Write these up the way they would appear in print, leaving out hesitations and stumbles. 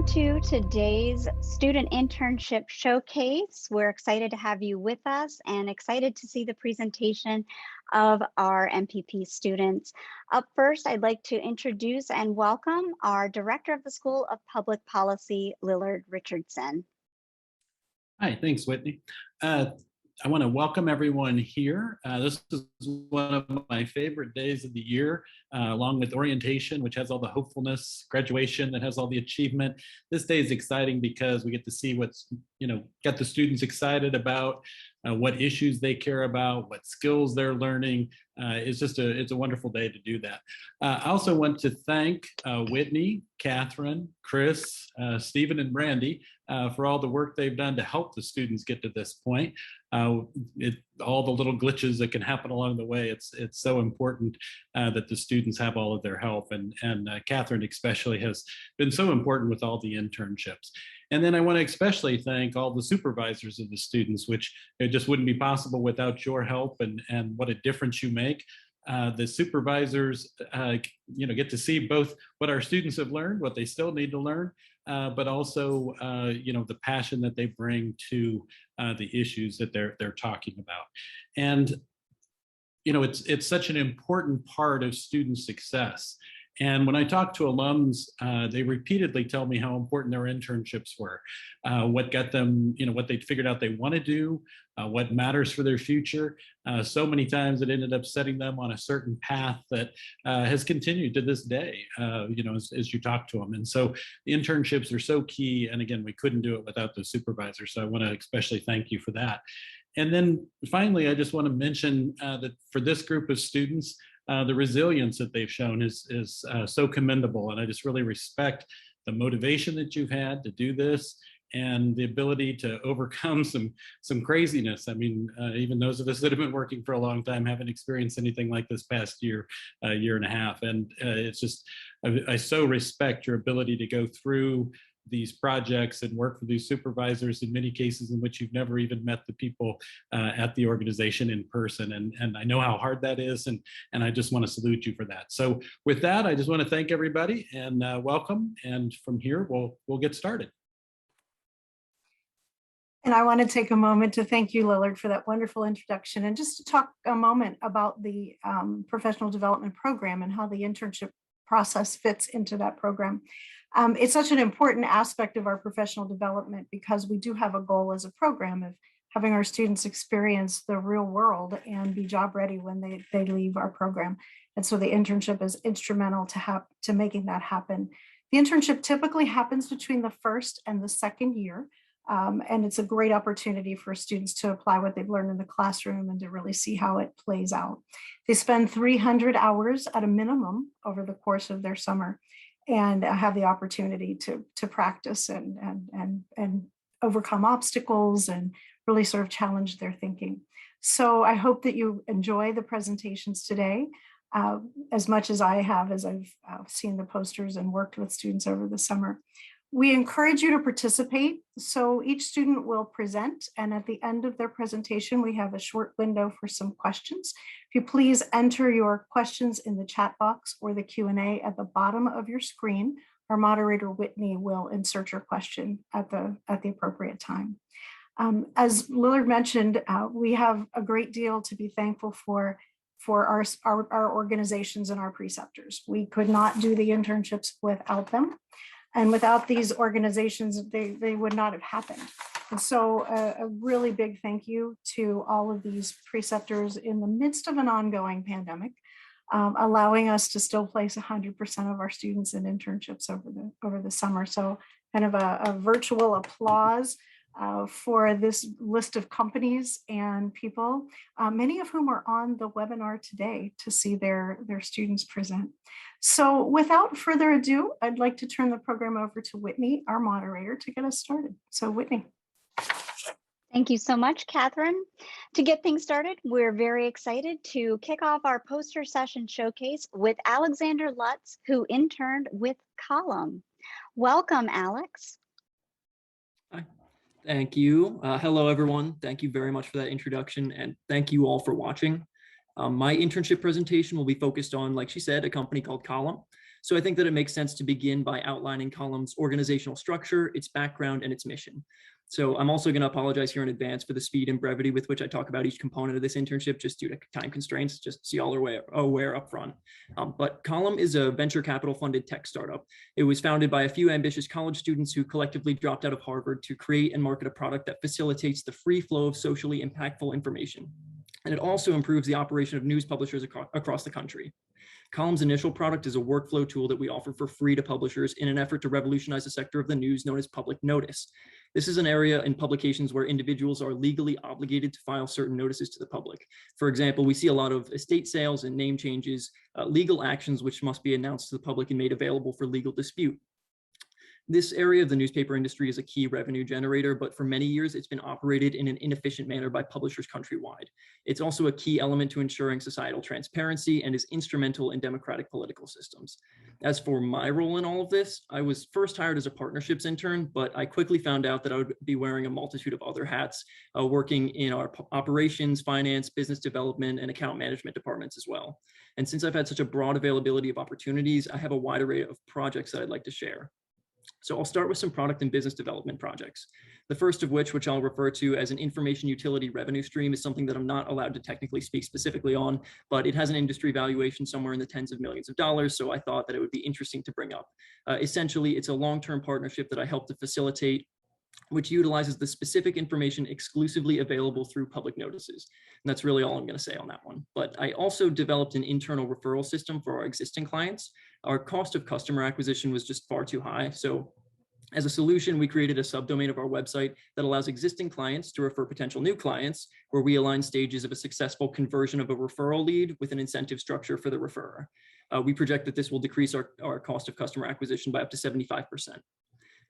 Welcome to today's Student Internship Showcase. We're excited to have you with us and excited to see the presentation of our MPP students. Up first, I'd like to introduce and welcome our Director of the School of Public Policy, Lillard Richardson. Hi, thanks, Whitney. I want to welcome everyone here. This is one of my favorite days of the year, along with orientation, which has all the hopefulness, graduation that has all the achievement. This day is exciting because we get to see what's, get the students excited about, what issues they care about, what skills they're learning. It's a wonderful day to do that. I also want to thank Whitney, Catherine, Chris, Stephen, and Brandy for all the work they've done to help the students get to this point. All the little glitches that can happen along the way, it's so important that the students have all of their help, and Catherine especially has been so important with all the internships. And then I want to especially thank all the supervisors of the students, which it just wouldn't be possible without your help, and what a difference you make. The supervisors, get to see both what our students have learned, what they still need to learn, but also, the passion that they bring to the issues that they're talking about. And, it's such an important part of student success. And when I talk to alums, they repeatedly tell me how important their internships were, what got them, what they figured out they want to do, what matters for their future. So many times it ended up setting them on a certain path that has continued to this day, as you talk to them. And so the internships are so key. And again, we couldn't do it without the supervisor. So I want to especially thank you for that. And then finally, I just want to mention that for this group of students, the resilience that they've shown is so commendable. And I just really respect the motivation that you've had to do this and the ability to overcome some craziness. I mean, even those of us that have been working for a long time haven't experienced anything like this past year and a half. And it's just, I so respect your ability to go through these projects and work with these supervisors, in many cases in which you've never even met the people at the organization in person. And I know how hard that is, and I just want to salute you for that. So with that, I just want to thank everybody and welcome. And from here, we'll get started. And I want to take a moment to thank you, Lillard, for that wonderful introduction, and just to talk a moment about the professional development program and how the internship process fits into that program. It's such an important aspect of our professional development because we do have a goal as a program of having our students experience the real world and be job ready when they leave our program. And so the internship is instrumental to making that happen. The internship typically happens between the first and the second year. And it's a great opportunity for students to apply what they've learned in the classroom and to really see how it plays out. They spend 300 hours at a minimum over the course of their summer, and have the opportunity to practice and overcome obstacles and really sort of challenge their thinking. So I hope that you enjoy the presentations today as much as I have, as I've seen the posters and worked with students over the summer. We encourage you to participate. So each student will present, and at the end of their presentation, we have a short window for some questions. If you please enter your questions in the chat box or the Q&A at the bottom of your screen, our moderator, Whitney, will insert your question at the appropriate time. As Lillard mentioned, we have a great deal to be thankful for our organizations and our preceptors. We could not do the internships without them. And without these organizations, they would not have happened. And so a really big thank you to all of these preceptors in the midst of an ongoing pandemic, allowing us to still place 100% of our students in internships over the summer. So kind of a virtual applause for this list of companies and people, many of whom are on the webinar today to see their students present. So without further ado, I'd like to turn the program over to Whitney, our moderator, to get us started. So Whitney. Thank you so much, Catherine. To get things started, we're very excited to kick off our poster session showcase with Alexander Lutz, who interned with Column. Welcome, Alex. Hi. Thank you. Hello, everyone. Thank you very much for that introduction, and thank you all for watching. My internship presentation will be focused on, like she said, a company called Column. So I think that it makes sense to begin by outlining Column's organizational structure, its background, and its mission. So I'm also going to apologize here in advance for the speed and brevity with which I talk about each component of this internship, just due to time constraints, just so y'all are aware up front. But Column is a venture capital funded tech startup. It was founded by a few ambitious college students who collectively dropped out of Harvard to create and market a product that facilitates the free flow of socially impactful information. And it also improves the operation of news publishers across the country. Column's initial product is a workflow tool that we offer for free to publishers in an effort to revolutionize a sector of the news known as public notice. This is an area in publications where individuals are legally obligated to file certain notices to the public. For example, we see a lot of estate sales and name changes, legal actions which must be announced to the public and made available for legal dispute. This area of the newspaper industry is a key revenue generator, but for many years it's been operated in an inefficient manner by publishers countrywide. It's also a key element to ensuring societal transparency and is instrumental in democratic political systems. As for my role in all of this, I was first hired as a partnerships intern, but I quickly found out that I would be wearing a multitude of other hats, working in our operations, finance, business development, and account management departments as well. And since I've had such a broad availability of opportunities, I have a wide array of projects that I'd like to share. So I'll start with some product and business development projects. The first of which I'll refer to as an information utility revenue stream, is something that I'm not allowed to technically speak specifically on, but it has an industry valuation somewhere in the tens of millions of dollars. So I thought that it would be interesting to bring up. Essentially, it's a long-term partnership that I help to facilitate, which utilizes the specific information exclusively available through public notices. And that's really all I'm going to say on that one. But I also developed an internal referral system for our existing clients. Our cost of customer acquisition was just far too high. So as a solution, we created a subdomain of our website that allows existing clients to refer potential new clients, where we align stages of a successful conversion of a referral lead with an incentive structure for the referrer. We project that this will decrease our cost of customer acquisition by up to 75%.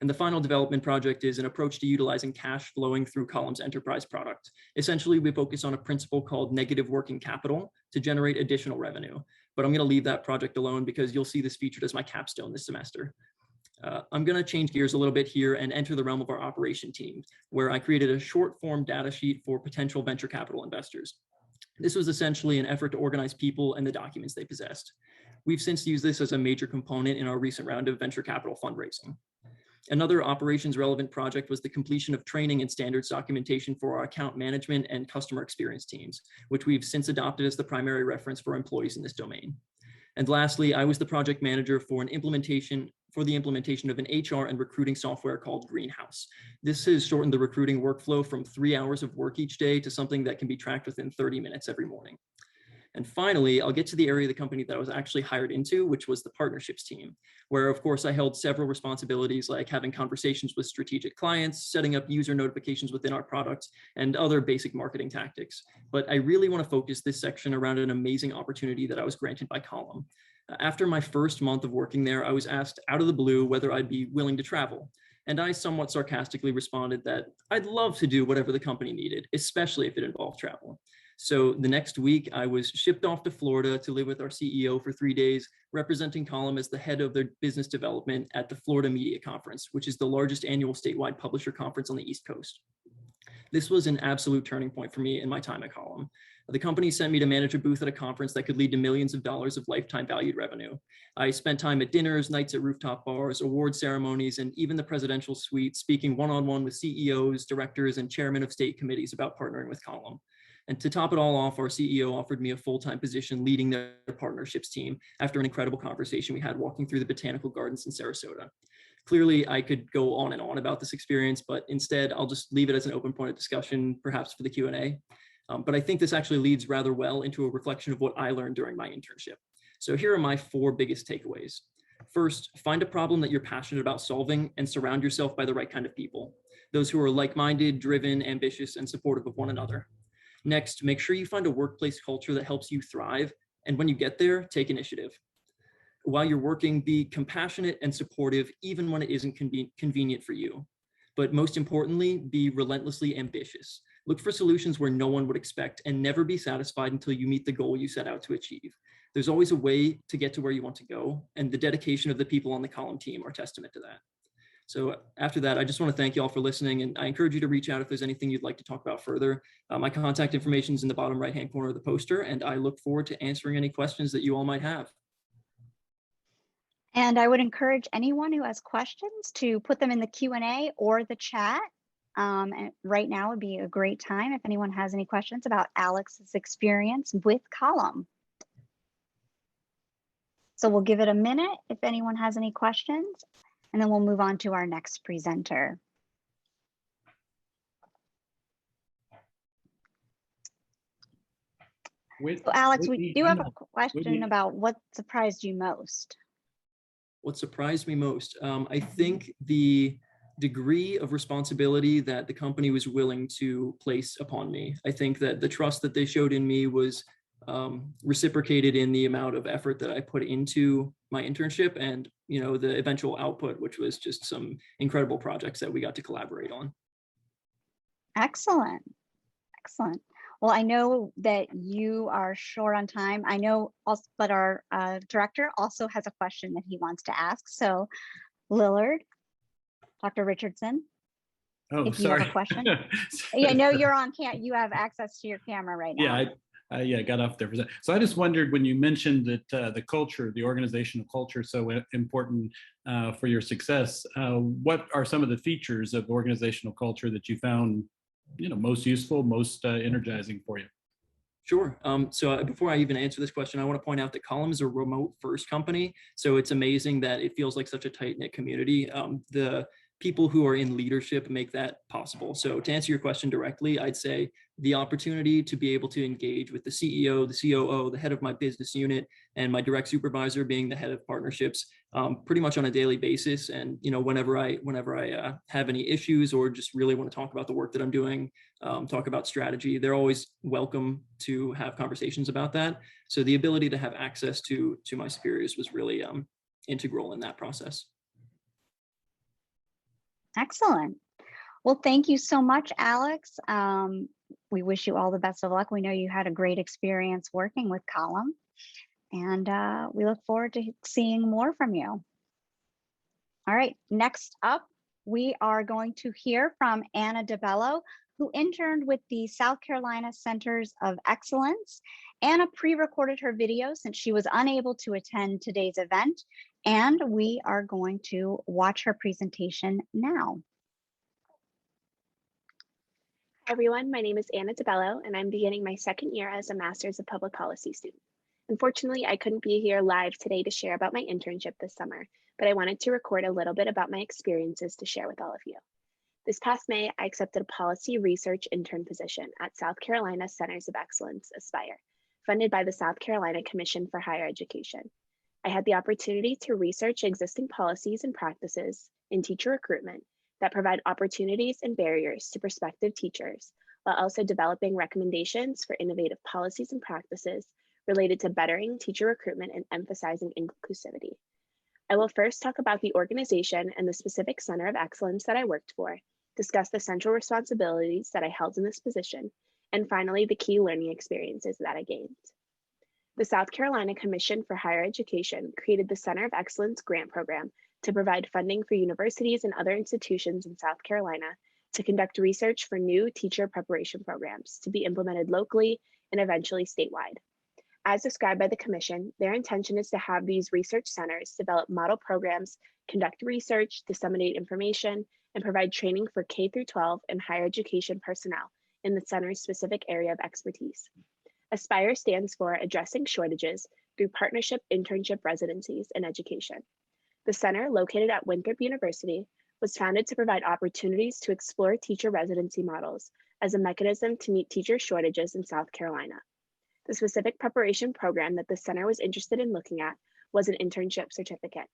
And the final development project is an approach to utilizing cash flowing through Column's enterprise product. Essentially, we focus on a principle called negative working capital to generate additional revenue. But I'm going to leave that project alone because you'll see this featured as my capstone this semester. I'm going to change gears a little bit here and enter the realm of our operation team, where I created a short form data sheet for potential venture capital investors. This was essentially an effort to organize people and the documents they possessed. We've since used this as a major component in our recent round of venture capital fundraising. Another operations relevant project was the completion of training and standards documentation for our account management and customer experience teams, which we've since adopted as the primary reference for employees in this domain. And lastly, I was the project manager for the implementation of an HR and recruiting software called Greenhouse. This has shortened the recruiting workflow from 3 hours of work each day to something that can be tracked within 30 minutes every morning. And finally, I'll get to the area of the company that I was actually hired into, which was the partnerships team, where of course I held several responsibilities like having conversations with strategic clients, setting up user notifications within our product, and other basic marketing tactics. But I really want to focus this section around an amazing opportunity that I was granted by Column. After my first month of working there, I was asked out of the blue whether I'd be willing to travel. And I somewhat sarcastically responded that I'd love to do whatever the company needed, especially if it involved travel. So the next week, I was shipped off to Florida to live with our CEO for 3 days, representing Column as the head of their business development at the Florida Media Conference, which is the largest annual statewide publisher conference on the East Coast. This was an absolute turning point for me in my time at Column. The company sent me to manage a booth at a conference that could lead to millions of dollars of lifetime valued revenue. I spent time at dinners, nights at rooftop bars, award ceremonies, and even the presidential suite, speaking one-on-one with CEOs, directors, and chairmen of state committees about partnering with Column. And to top it all off, our CEO offered me a full-time position leading their partnerships team after an incredible conversation we had walking through the botanical gardens in Sarasota. Clearly, I could go on and on about this experience, but instead I'll just leave it as an open point of discussion, perhaps for the Q&A. But I think this actually leads rather well into a reflection of what I learned during my internship. So here are my 4 biggest takeaways. First, find a problem that you're passionate about solving and surround yourself by the right kind of people. Those who are like-minded, driven, ambitious, and supportive of one another. Next, make sure you find a workplace culture that helps you thrive. And when you get there, take initiative. While you're working, be compassionate and supportive, even when it isn't convenient for you. But most importantly, be relentlessly ambitious. Look for solutions where no one would expect and never be satisfied until you meet the goal you set out to achieve. There's always a way to get to where you want to go, and the dedication of the people on the Column team are testament to that. So after that, I just want to thank you all for listening, and I encourage you to reach out if there's anything you'd like to talk about further. My contact information is in the bottom right-hand corner of the poster, and I look forward to answering any questions that you all might have. And I would encourage anyone who has questions to put them in the Q&A or the chat. And right now would be a great time if anyone has any questions about Alex's experience with Column. So we'll give it a minute if anyone has any questions, and then we'll move on to our next presenter. So Alex, we do have a question about what surprised you most. What surprised me most? I think the degree of responsibility that the company was willing to place upon me. I think that the trust that they showed in me was reciprocated in the amount of effort that I put into my internship and, you know, the eventual output, which was just some incredible projects that we got to collaborate on. Excellent. Excellent. Well, I know that you are short on time. I know also, but our director also has a question that he wants to ask. So Lillard, Dr. Richardson, if you have a question. Yeah, no, you're on you have access to your camera right now. Yeah, I got off there for that. So I just wondered, when you mentioned that the culture, the organizational culture, so important for your success, what are some of the features of organizational culture that you found, you know, most useful, most energizing for you? Sure. So before I even answer this question, I want to point out that Column is a remote first company. So it's amazing that it feels like such a tight-knit community. The people who are in leadership make that possible. So to answer your question directly, I'd say the opportunity to be able to engage with the CEO, the COO, the head of my business unit, and my direct supervisor being the head of partnerships, pretty much on a daily basis. And, you know, whenever I have any issues or just really want to talk about the work that I'm doing, talk about strategy, they're always welcome to have conversations about that. So the ability to have access to my superiors was really integral in that process. Excellent. Well, thank you so much, Alex. We wish you all the best of luck. We know you had a great experience working with Column, and we look forward to seeing more from you. All right, next up, we are going to hear from Anna Debello, who interned with the South Carolina Centers of Excellence. Anna pre-recorded her video since she was unable to attend today's event, and we are going to watch her presentation now. Hi everyone, my name is Anna Debello, and I'm beginning my second year as a Master's of Public Policy student. Unfortunately, I couldn't be here live today to share about my internship this summer, but I wanted to record a little bit about my experiences to share with all of you. This past May, I accepted a policy research intern position at South Carolina Centers of Excellence, Aspire, funded by the South Carolina Commission for Higher Education. I had the opportunity to research existing policies and practices in teacher recruitment that provide opportunities and barriers to prospective teachers, while also developing recommendations for innovative policies and practices related to bettering teacher recruitment and emphasizing inclusivity. I will first talk about the organization and the specific Center of Excellence that I worked for, discuss the central responsibilities that I held in this position, and finally, the key learning experiences that I gained. The South Carolina Commission for Higher Education created the Center of Excellence Grant Program to provide funding for universities and other institutions in South Carolina to conduct research for new teacher preparation programs to be implemented locally and eventually statewide. As described by the Commission, their intention is to have these research centers develop model programs, conduct research, disseminate information, and provide training for K-12 and higher education personnel in the center's specific area of expertise. ASPIRE stands for Addressing Shortages Through Partnership Internship Residencies in Education. The center, located at Winthrop University, was founded to provide opportunities to explore teacher residency models as a mechanism to meet teacher shortages in South Carolina. The specific preparation program that the center was interested in looking at was an internship certificate.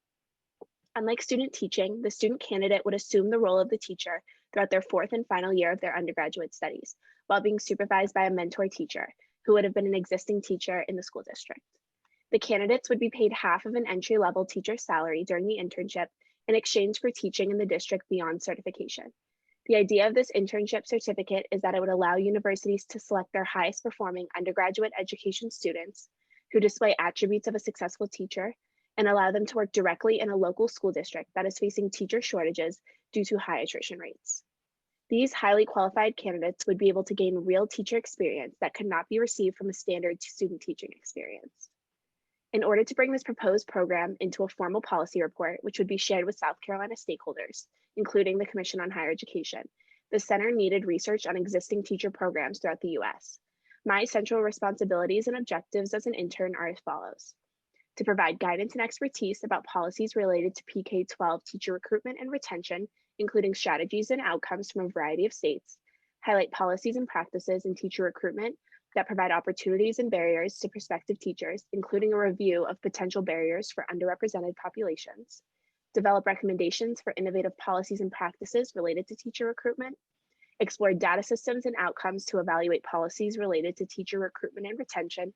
Unlike student teaching, the student candidate would assume the role of the teacher throughout their fourth and final year of their undergraduate studies, while being supervised by a mentor teacher who would have been an existing teacher in the school district. The candidates would be paid half of an entry-level teacher's salary during the internship in exchange for teaching in the district beyond certification. The idea of this internship certificate is that it would allow universities to select their highest performing undergraduate education students who display attributes of a successful teacher and allow them to work directly in a local school district that is facing teacher shortages due to high attrition rates. These highly qualified candidates would be able to gain real teacher experience that could not be received from a standard student teaching experience. In order to bring this proposed program into a formal policy report, which would be shared with South Carolina stakeholders, including the Commission on Higher Education, the center needed research on existing teacher programs throughout the US. My central responsibilities and objectives as an intern are as follows: to provide guidance and expertise about policies related to PK-12 teacher recruitment and retention, including strategies and outcomes from a variety of states, highlight policies and practices in teacher recruitment that provide opportunities and barriers to prospective teachers, including a review of potential barriers for underrepresented populations, develop recommendations for innovative policies and practices related to teacher recruitment, explore data systems and outcomes to evaluate policies related to teacher recruitment and retention,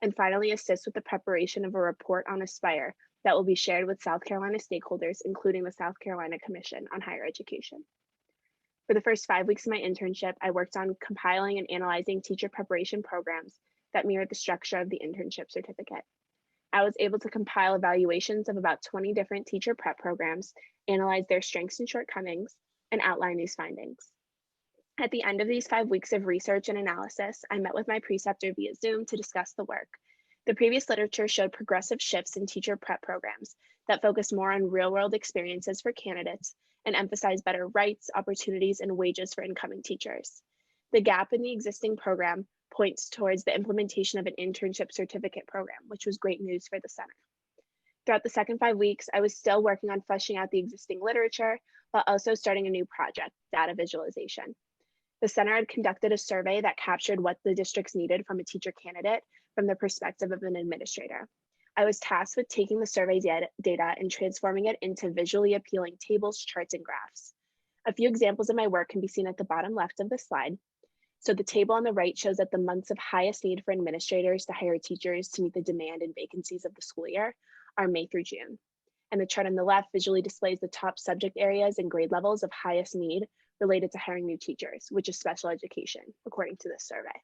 and finally assist with the preparation of a report on Aspire that will be shared with South Carolina stakeholders, including the South Carolina Commission on Higher Education. For the first 5 weeks of my internship, I worked on compiling and analyzing teacher preparation programs that mirrored the structure of the internship certificate. I was able to compile evaluations of about 20 different teacher prep programs, analyze their strengths and shortcomings, and outline these findings. At the end of these 5 weeks of research and analysis, I met with my preceptor via Zoom to discuss the work. The previous literature showed progressive shifts in teacher prep programs that focused more on real-world experiences for candidates and emphasized better rights, opportunities, and wages for incoming teachers. The gap in the existing program points towards the implementation of an internship certificate program, which was great news for the center. Throughout the second 5 weeks, I was still working on fleshing out the existing literature while also starting a new project, data visualization. The center had conducted a survey that captured what the districts needed from a teacher candidate from the perspective of an administrator. I was tasked with taking the survey data and transforming it into visually appealing tables, charts, and graphs. A few examples of my work can be seen at the bottom left of the slide. So the table on the right shows that the months of highest need for administrators to hire teachers to meet the demand and vacancies of the school year are May through June. And the chart on the left visually displays the top subject areas and grade levels of highest need related to hiring new teachers, which is special education, according to this survey.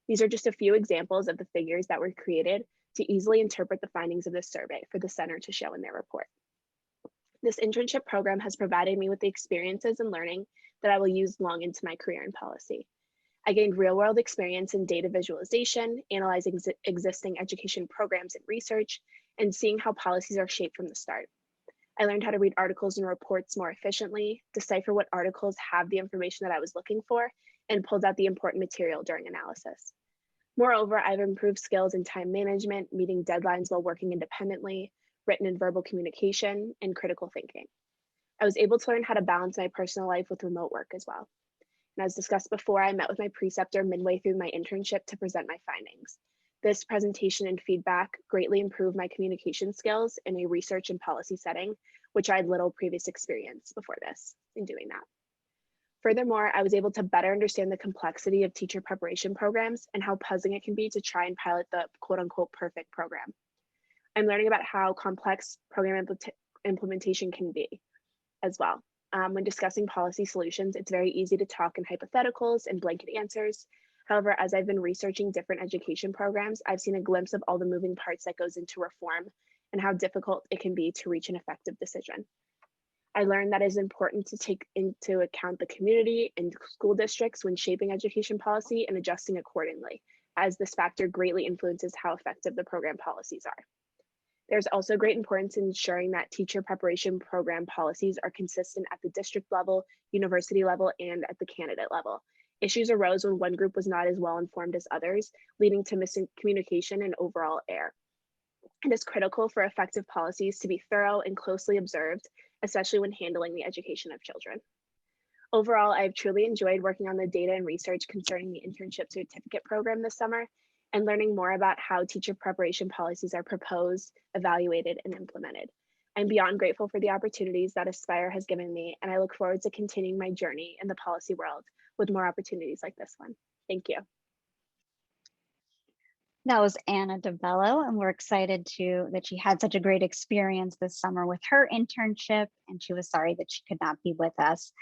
These are just a few examples of the figures that were created to easily interpret the findings of this survey for the center to show in their report. This internship program has provided me with the experiences and learning that I will use long into my career in policy. I gained real-world experience in data visualization, analyzing existing education programs and research, and seeing how policies are shaped from the start. I learned how to read articles and reports more efficiently, decipher what articles have the information that I was looking for, and pulled out the important material during analysis. Moreover, I've improved skills in time management, meeting deadlines while working independently, written and verbal communication, and critical thinking. I was able to learn how to balance my personal life with remote work as well. And as discussed before, I met with my preceptor midway through my internship to present my findings. This presentation and feedback greatly improved my communication skills in a research and policy setting, which I had little previous experience before this in doing that. Furthermore, I was able to better understand the complexity of teacher preparation programs and how puzzling it can be to try and pilot the quote unquote perfect program. I'm learning about how complex program implementation can be as well. When discussing policy solutions, it's very easy to talk in hypotheticals and blanket answers. However, as I've been researching different education programs, I've seen a glimpse of all the moving parts that goes into reform and how difficult it can be to reach an effective decision. I learned that it is important to take into account the community and school districts when shaping education policy and adjusting accordingly, as this factor greatly influences how effective the program policies are. There's also great importance in ensuring that teacher preparation program policies are consistent at the district level, university level, and at the candidate level. Issues arose when one group was not as well informed as others, leading to miscommunication and overall error. It is critical for effective policies to be thorough and closely observed, especially when handling the education of children. Overall, I've truly enjoyed working on the data and research concerning the internship certificate program this summer and learning more about how teacher preparation policies are proposed, evaluated, and implemented. I'm beyond grateful for the opportunities that Aspire has given me, and I look forward to continuing my journey in the policy world with more opportunities like this one. Thank you. That was Anna Debello, and we're excited that she had such a great experience this summer with her internship, and she was sorry that she could not be with us.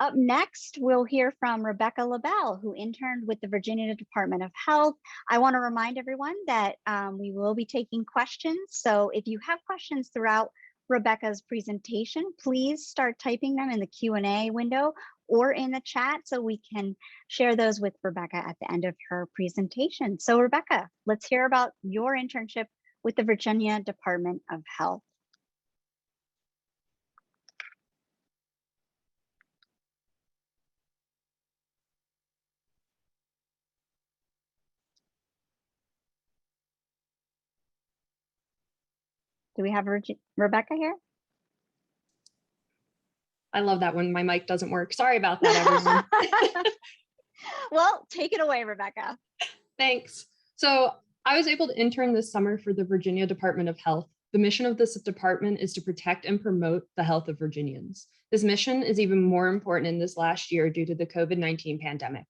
Up next, we'll hear from Rebecca Labelle, who interned with the Virginia Department of Health. I want to remind everyone that we will be taking questions. So if you have questions throughout Rebecca's presentation, please start typing them in the Q&A window or in the chat so we can share those with Rebecca at the end of her presentation. So Rebecca, let's hear about your internship with the Virginia Department of Health. Do we have Rebecca here? I love that when my mic doesn't work. Sorry about that, everyone. Well, take it away, Rebecca. Thanks. So I was able to intern this summer for the Virginia Department of Health. The mission of this department is to protect and promote the health of Virginians. This mission is even more important in this last year due to the COVID-19 pandemic.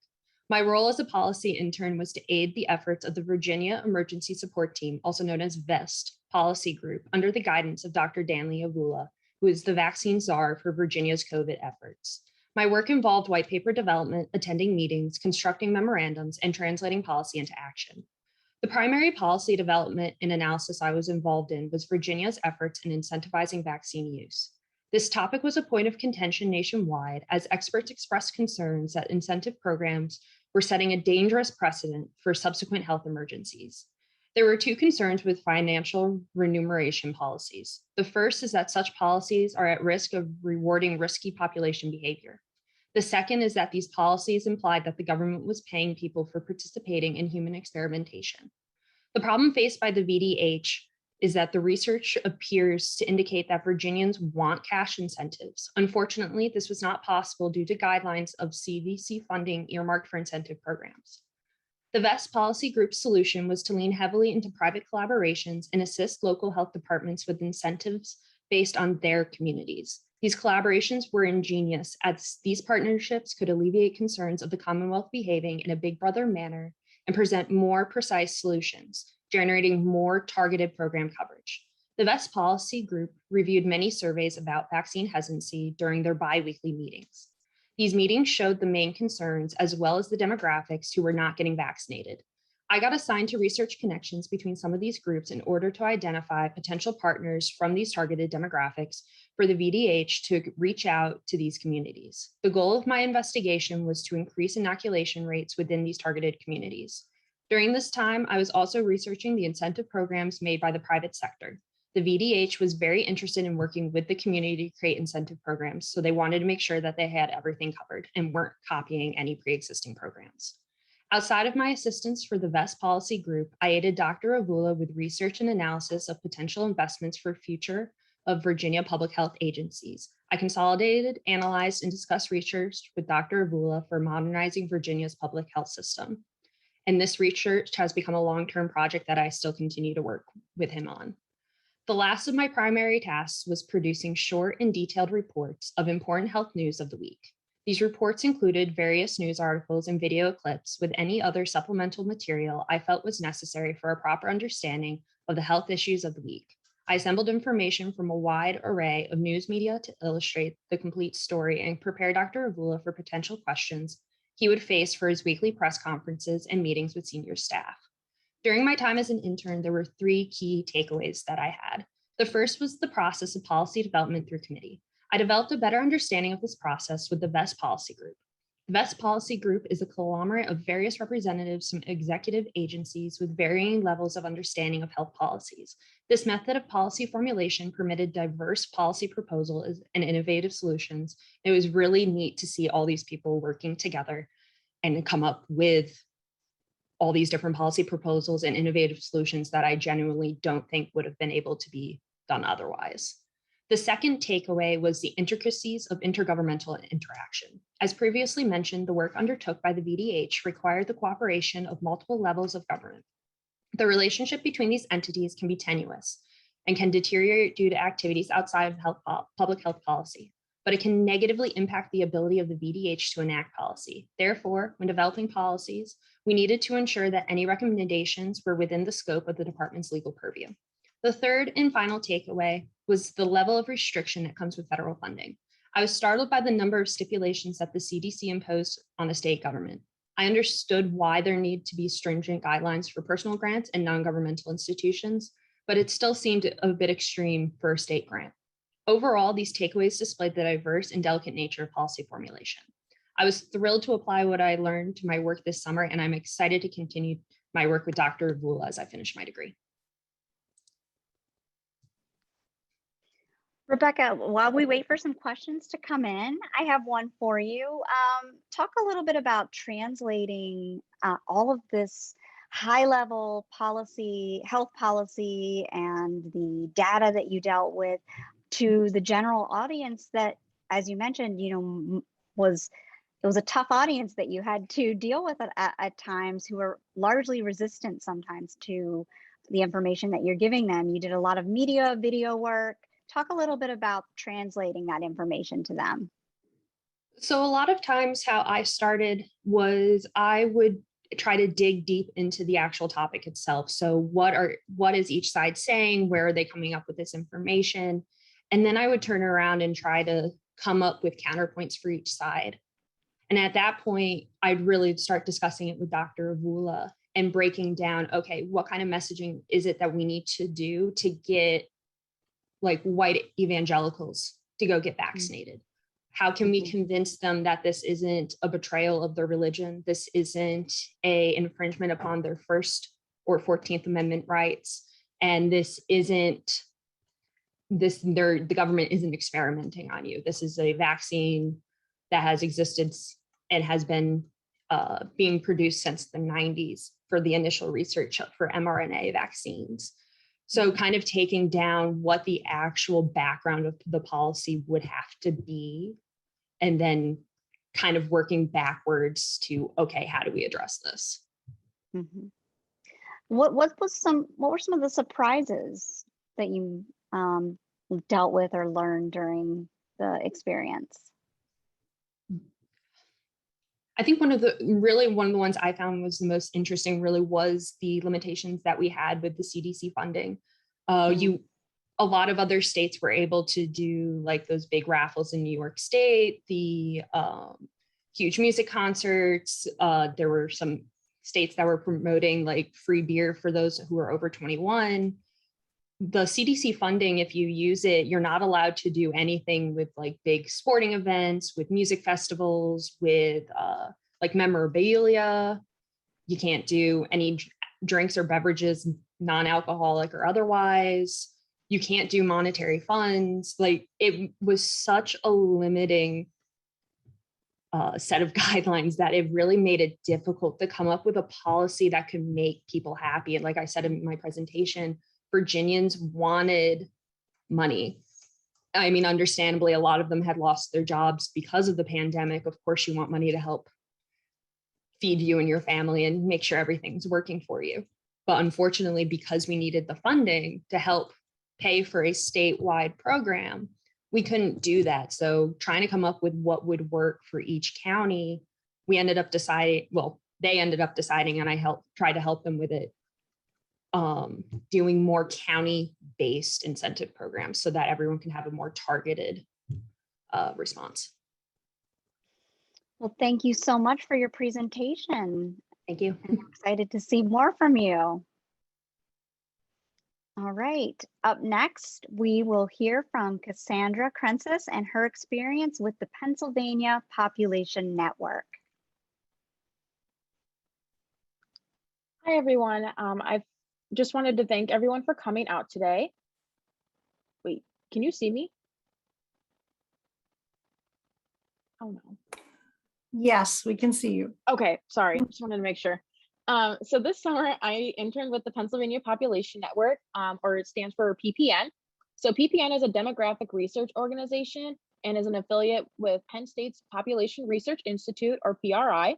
My role as a policy intern was to aid the efforts of the Virginia Emergency Support Team, also known as VEST, policy group under the guidance of Dr. Danley Avula, who is the vaccine czar for Virginia's COVID efforts. My work involved white paper development, attending meetings, constructing memorandums, and translating policy into action. The primary policy development and analysis I was involved in was Virginia's efforts in incentivizing vaccine use. This topic was a point of contention nationwide as experts expressed concerns that incentive programs were setting a dangerous precedent for subsequent health emergencies. There were two concerns with financial remuneration policies. The first is that such policies are at risk of rewarding risky population behavior. The second is that these policies implied that the government was paying people for participating in human experimentation. The problem faced by the VDH is that the research appears to indicate that Virginians want cash incentives. Unfortunately, this was not possible due to guidelines of CDC funding earmarked for incentive programs. The VEST policy group's solution was to lean heavily into private collaborations and assist local health departments with incentives based on their communities. These collaborations were ingenious as these partnerships could alleviate concerns of the Commonwealth behaving in a Big Brother manner and present more precise solutions, generating more targeted program coverage. The VEST policy group reviewed many surveys about vaccine hesitancy during their bi-weekly meetings. These meetings showed the main concerns as well as the demographics who were not getting vaccinated. I got assigned to research connections between some of these groups in order to identify potential partners from these targeted demographics for the VDH to reach out to these communities. The goal of my investigation was to increase inoculation rates within these targeted communities. During this time, I was also researching the incentive programs made by the private sector. The VDH was very interested in working with the community to create incentive programs, so they wanted to make sure that they had everything covered and weren't copying any pre-existing programs. Outside of my assistance for the VEST policy group, I aided Dr. Avula with research and analysis of potential investments for future of Virginia public health agencies. I consolidated, analyzed, and discussed research with Dr. Avula for modernizing Virginia's public health system. And this research has become a long-term project that I still continue to work with him on. The last of my primary tasks was producing short and detailed reports of important health news of the week. These reports included various news articles and video clips with any other supplemental material I felt was necessary for a proper understanding of the health issues of the week. I assembled information from a wide array of news media to illustrate the complete story and prepare Dr. Avula for potential questions he would face for his weekly press conferences and meetings with senior staff. During my time as an intern, there were three key takeaways that I had. The first was the process of policy development through committee. I developed a better understanding of this process with the VEST policy group. The VEST policy group is a conglomerate of various representatives from executive agencies with varying levels of understanding of health policies. This method of policy formulation permitted diverse policy proposals and innovative solutions. It was really neat to see all these people working together and come up with all these different policy proposals and innovative solutions that I genuinely don't think would have been able to be done otherwise. The second takeaway was the intricacies of intergovernmental interaction. As previously mentioned, the work undertook by the VDH required the cooperation of multiple levels of government. The relationship between these entities can be tenuous and can deteriorate due to activities outside of public health policy, but it can negatively impact the ability of the VDH to enact policy. Therefore, when developing policies, we needed to ensure that any recommendations were within the scope of the department's legal purview. The third and final takeaway was the level of restriction that comes with federal funding. I was startled by the number of stipulations that the CDC imposed on the state government. I understood why there need to be stringent guidelines for personal grants and non-governmental institutions, but it still seemed a bit extreme for a state grant. Overall, these takeaways displayed the diverse and delicate nature of policy formulation. I was thrilled to apply what I learned to my work this summer, and I'm excited to continue my work with Dr. Avula as I finish my degree. Rebecca, while we wait for some questions to come in, I have one for you. Talk a little bit about translating all of this high-level policy, health policy, and the data that you dealt with to the general audience that, as you mentioned, it was a tough audience that you had to deal with at times, who are largely resistant sometimes to the information that you're giving them. You did a lot of media, video work. Talk a little bit about translating that information to them. So a lot of times how I started was I would try to dig deep into the actual topic itself. So what is each side saying? Where are they coming up with this information? And then I would turn around and try to come up with counterpoints for each side. And at that point, I'd really start discussing it with Dr. Avula and breaking down, okay, what kind of messaging is it that we need to do to get like white evangelicals to go get vaccinated? How can we convince them that this isn't a betrayal of their religion? This isn't a infringement upon their First or 14th Amendment rights. And the government isn't experimenting on you. This is a vaccine that has existed and has been being produced since the 90s for the initial research for mRNA vaccines. So kind of taking down what the actual background of the policy would have to be, and then kind of working backwards to, okay, how do we address this? Mm-hmm. What were some of the surprises that you dealt with or learned during the experience? I think one of the ones I found was the most interesting really was the limitations that we had with the CDC funding. A lot of other states were able to do like those big raffles in New York State, the huge music concerts. There were some states that were promoting like free beer for those who are over 21. The CDC funding, if you use it, you're not allowed to do anything with like big sporting events, with music festivals, with like memorabilia. You can't do any drinks or beverages, non-alcoholic or otherwise. You can't do monetary funds. Like, it was such a limiting set of guidelines that it really made it difficult to come up with a policy that could make people happy. And like I said in my presentation, Virginians wanted money. I mean, understandably, a lot of them had lost their jobs because of the pandemic. Of course, you want money to help feed you and your family and make sure everything's working for you. But unfortunately, because we needed the funding to help pay for a statewide program, we couldn't do that. So trying to come up with what would work for each county, they ended up deciding, and I tried to help them with it, doing more county-based incentive programs so that everyone can have a more targeted response. Well, thank you so much for your presentation. Thank you. I'm excited to see more from you. All right, up next, we will hear from Cassandra Kross and her experience with the Pennsylvania Population Network. Hi, everyone. I just wanted to thank everyone for coming out today. Wait, can you see me? Oh, no. Yes, we can see you. Okay, sorry, just wanted to make sure. So this summer, I interned with the Pennsylvania Population Network, or it stands for PPN. So PPN is a demographic research organization and is an affiliate with Penn State's Population Research Institute, or PRI.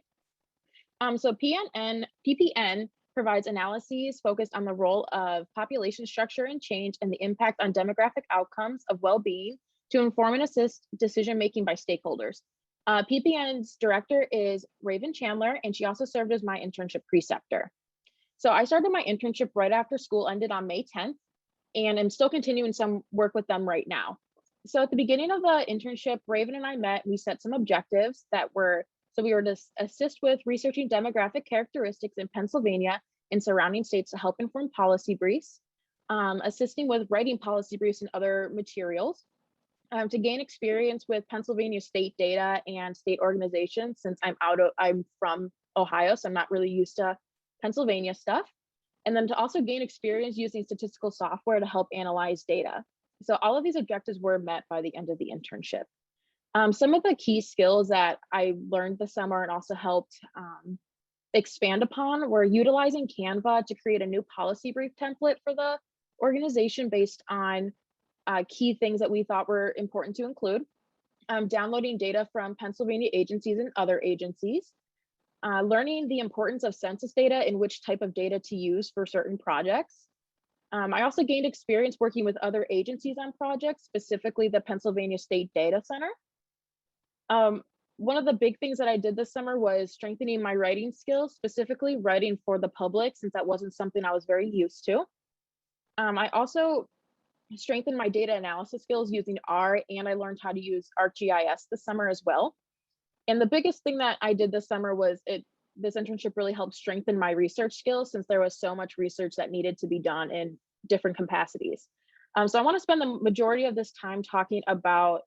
So PPN provides analyses focused on the role of population structure and change and the impact on demographic outcomes of well-being to inform and assist decision-making by stakeholders. PPN's director is Raven Chandler, and she also served as my internship preceptor. So I started my internship right after school ended on May 10th, and I'm still continuing some work with them right now. So at the beginning of the internship, Raven and I met, we set some objectives that were, so we were to assist with researching demographic characteristics in Pennsylvania and surrounding states to help inform policy briefs, assisting with writing policy briefs and other materials, to gain experience with Pennsylvania state data and state organizations, since I'm from Ohio, so I'm not really used to Pennsylvania stuff. And then to also gain experience using statistical software to help analyze data. So all of these objectives were met by the end of the internship. Some of the key skills that I learned this summer and also helped expand upon were utilizing Canva to create a new policy brief template for the organization based on key things that we thought were important to include, downloading data from Pennsylvania agencies and other agencies, learning the importance of census data and which type of data to use for certain projects. I also gained experience working with other agencies on projects, specifically the Pennsylvania State Data Center. One of the big things that I did this summer was strengthening my writing skills, specifically writing for the public, since that wasn't something I was very used to. I also strengthened my data analysis skills using R, and I learned how to use ArcGIS this summer as well. And the biggest thing that I did this summer was this internship really helped strengthen my research skills, since there was so much research that needed to be done in different capacities. So I want to spend the majority of this time talking about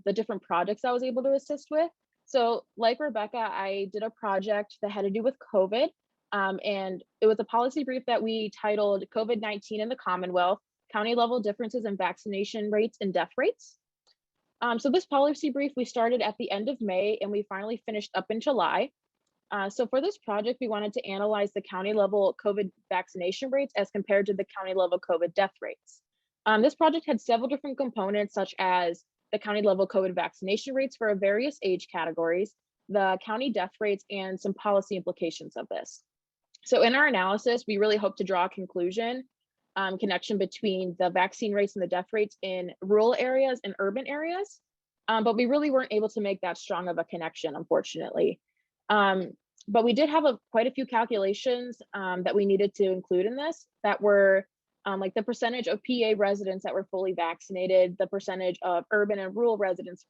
the different projects I was able to assist with. So like Rebecca, I did a project that had to do with COVID, and it was a policy brief that we titled COVID-19 in the Commonwealth, County Level Differences in Vaccination Rates and Death Rates. So this policy brief, we started at the end of May and we finally finished up in July. So for this project, we wanted to analyze the county level COVID vaccination rates as compared to the county level COVID death rates. This project had several different components, such as the county level COVID vaccination rates for various age categories, the county death rates, and some policy implications of this. So in our analysis, we really hope to draw a conclusion, connection between the vaccine rates and the death rates in rural areas and urban areas, but we really weren't able to make that strong of a connection, unfortunately. But we did have quite a few calculations that we needed to include in this that were like the percentage of PA residents that were fully vaccinated, the percentage of urban and rural residents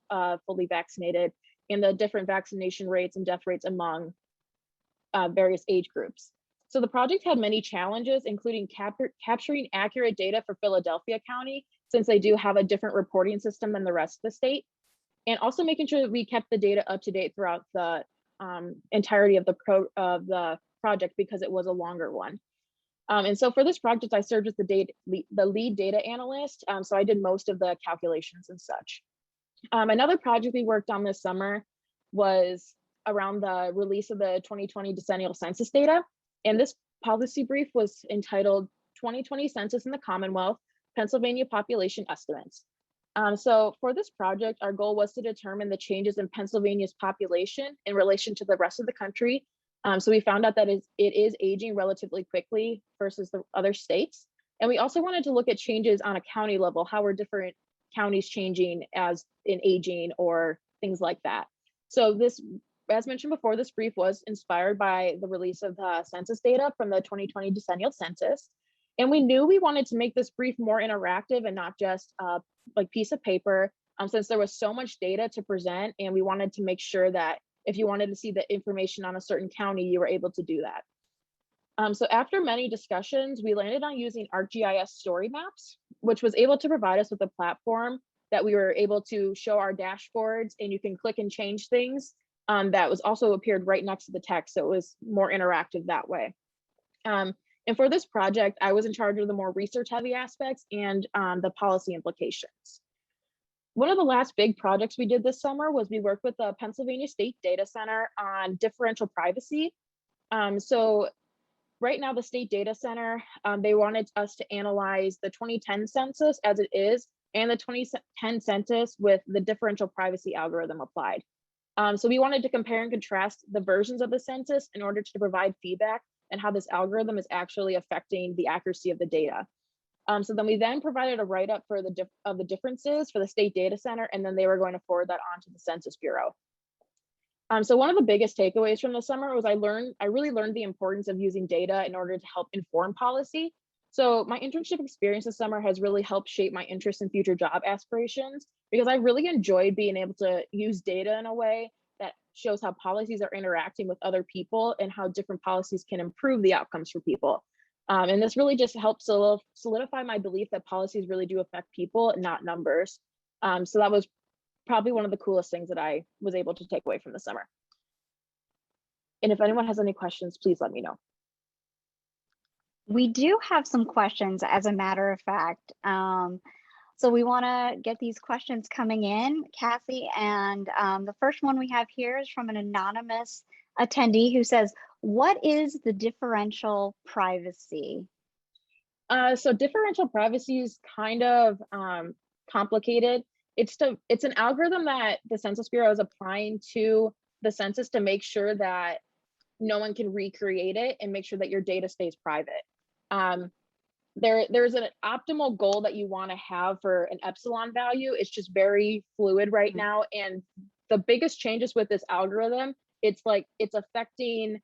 fully vaccinated, and the different vaccination rates and death rates among various age groups. So the project had many challenges, including capturing accurate data for Philadelphia County, since they do have a different reporting system than the rest of the state, and also making sure that we kept the data up to date throughout the entirety of the project, because it was a longer one. And so for this project, I served as the lead data analyst. So I did most of the calculations and such. Another project we worked on this summer was around the release of the 2020 decennial census data. And this policy brief was entitled 2020 Census in the Commonwealth, Pennsylvania Population Estimates. So for this project, our goal was to determine the changes in Pennsylvania's population in relation to the rest of the country. So we found out that it is aging relatively quickly versus the other states. And we also wanted to look at changes on a county level. How are different counties changing as in aging or things like that? So this, as mentioned before, this brief was inspired by the release of the census data from the 2020 decennial census. And we knew we wanted to make this brief more interactive and not just like piece of paper, since there was so much data to present, and we wanted to make sure that if you wanted to see the information on a certain county, you were able to do that. So after many discussions, we landed on using ArcGIS story maps, which was able to provide us with a platform that we were able to show our dashboards, and you can click and change things. That was also appeared right next to the text, so it was more interactive that way. And for this project, I was in charge of the more research heavy aspects and the policy implications. One of the last big projects we did this summer was we worked with the Pennsylvania State Data Center on differential privacy. So right now, the State Data Center, they wanted us to analyze the 2010 census as it is, and the 2010 census with the differential privacy algorithm applied. So we wanted to compare and contrast the versions of the census in order to provide feedback and how this algorithm is actually affecting the accuracy of the data. So then we provided a write-up for the differences for the State Data Center, and then they were going to forward that on to the Census Bureau. So one of the biggest takeaways from the summer was I really learned the importance of using data in order to help inform policy. So my internship experience this summer has really helped shape my interest in future job aspirations, because I really enjoyed being able to use data in a way that shows how policies are interacting with other people and how different policies can improve the outcomes for people. And this really just helped solidify my belief that policies really do affect people, not numbers. So that was probably one of the coolest things that I was able to take away from the summer. And if anyone has any questions, please let me know. We do have some questions, as a matter of fact. So we want to get these questions coming in, Cassie, and the first one we have here is from an anonymous attendee who says, what is the differential privacy? So differential privacy is kind of complicated. It's an algorithm that the Census Bureau is applying to the census to make sure that no one can recreate it and make sure that your data stays private. There's an optimal goal that you want to have for an epsilon value. It's just very fluid right now. And the biggest changes with this algorithm, it's affecting,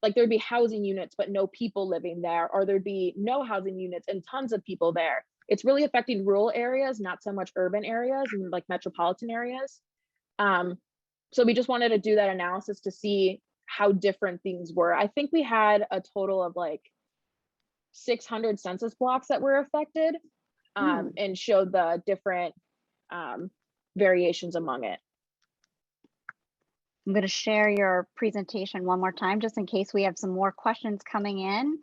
like there'd be housing units, but no people living there, or there'd be no housing units and tons of people there. It's really affecting rural areas, not so much urban areas and like metropolitan areas. So we just wanted to do that analysis to see how different things were. I think we had a total of like 600 census blocks that were affected, and showed the different variations among it. I'm going to share your presentation one more time, just in case we have some more questions coming in.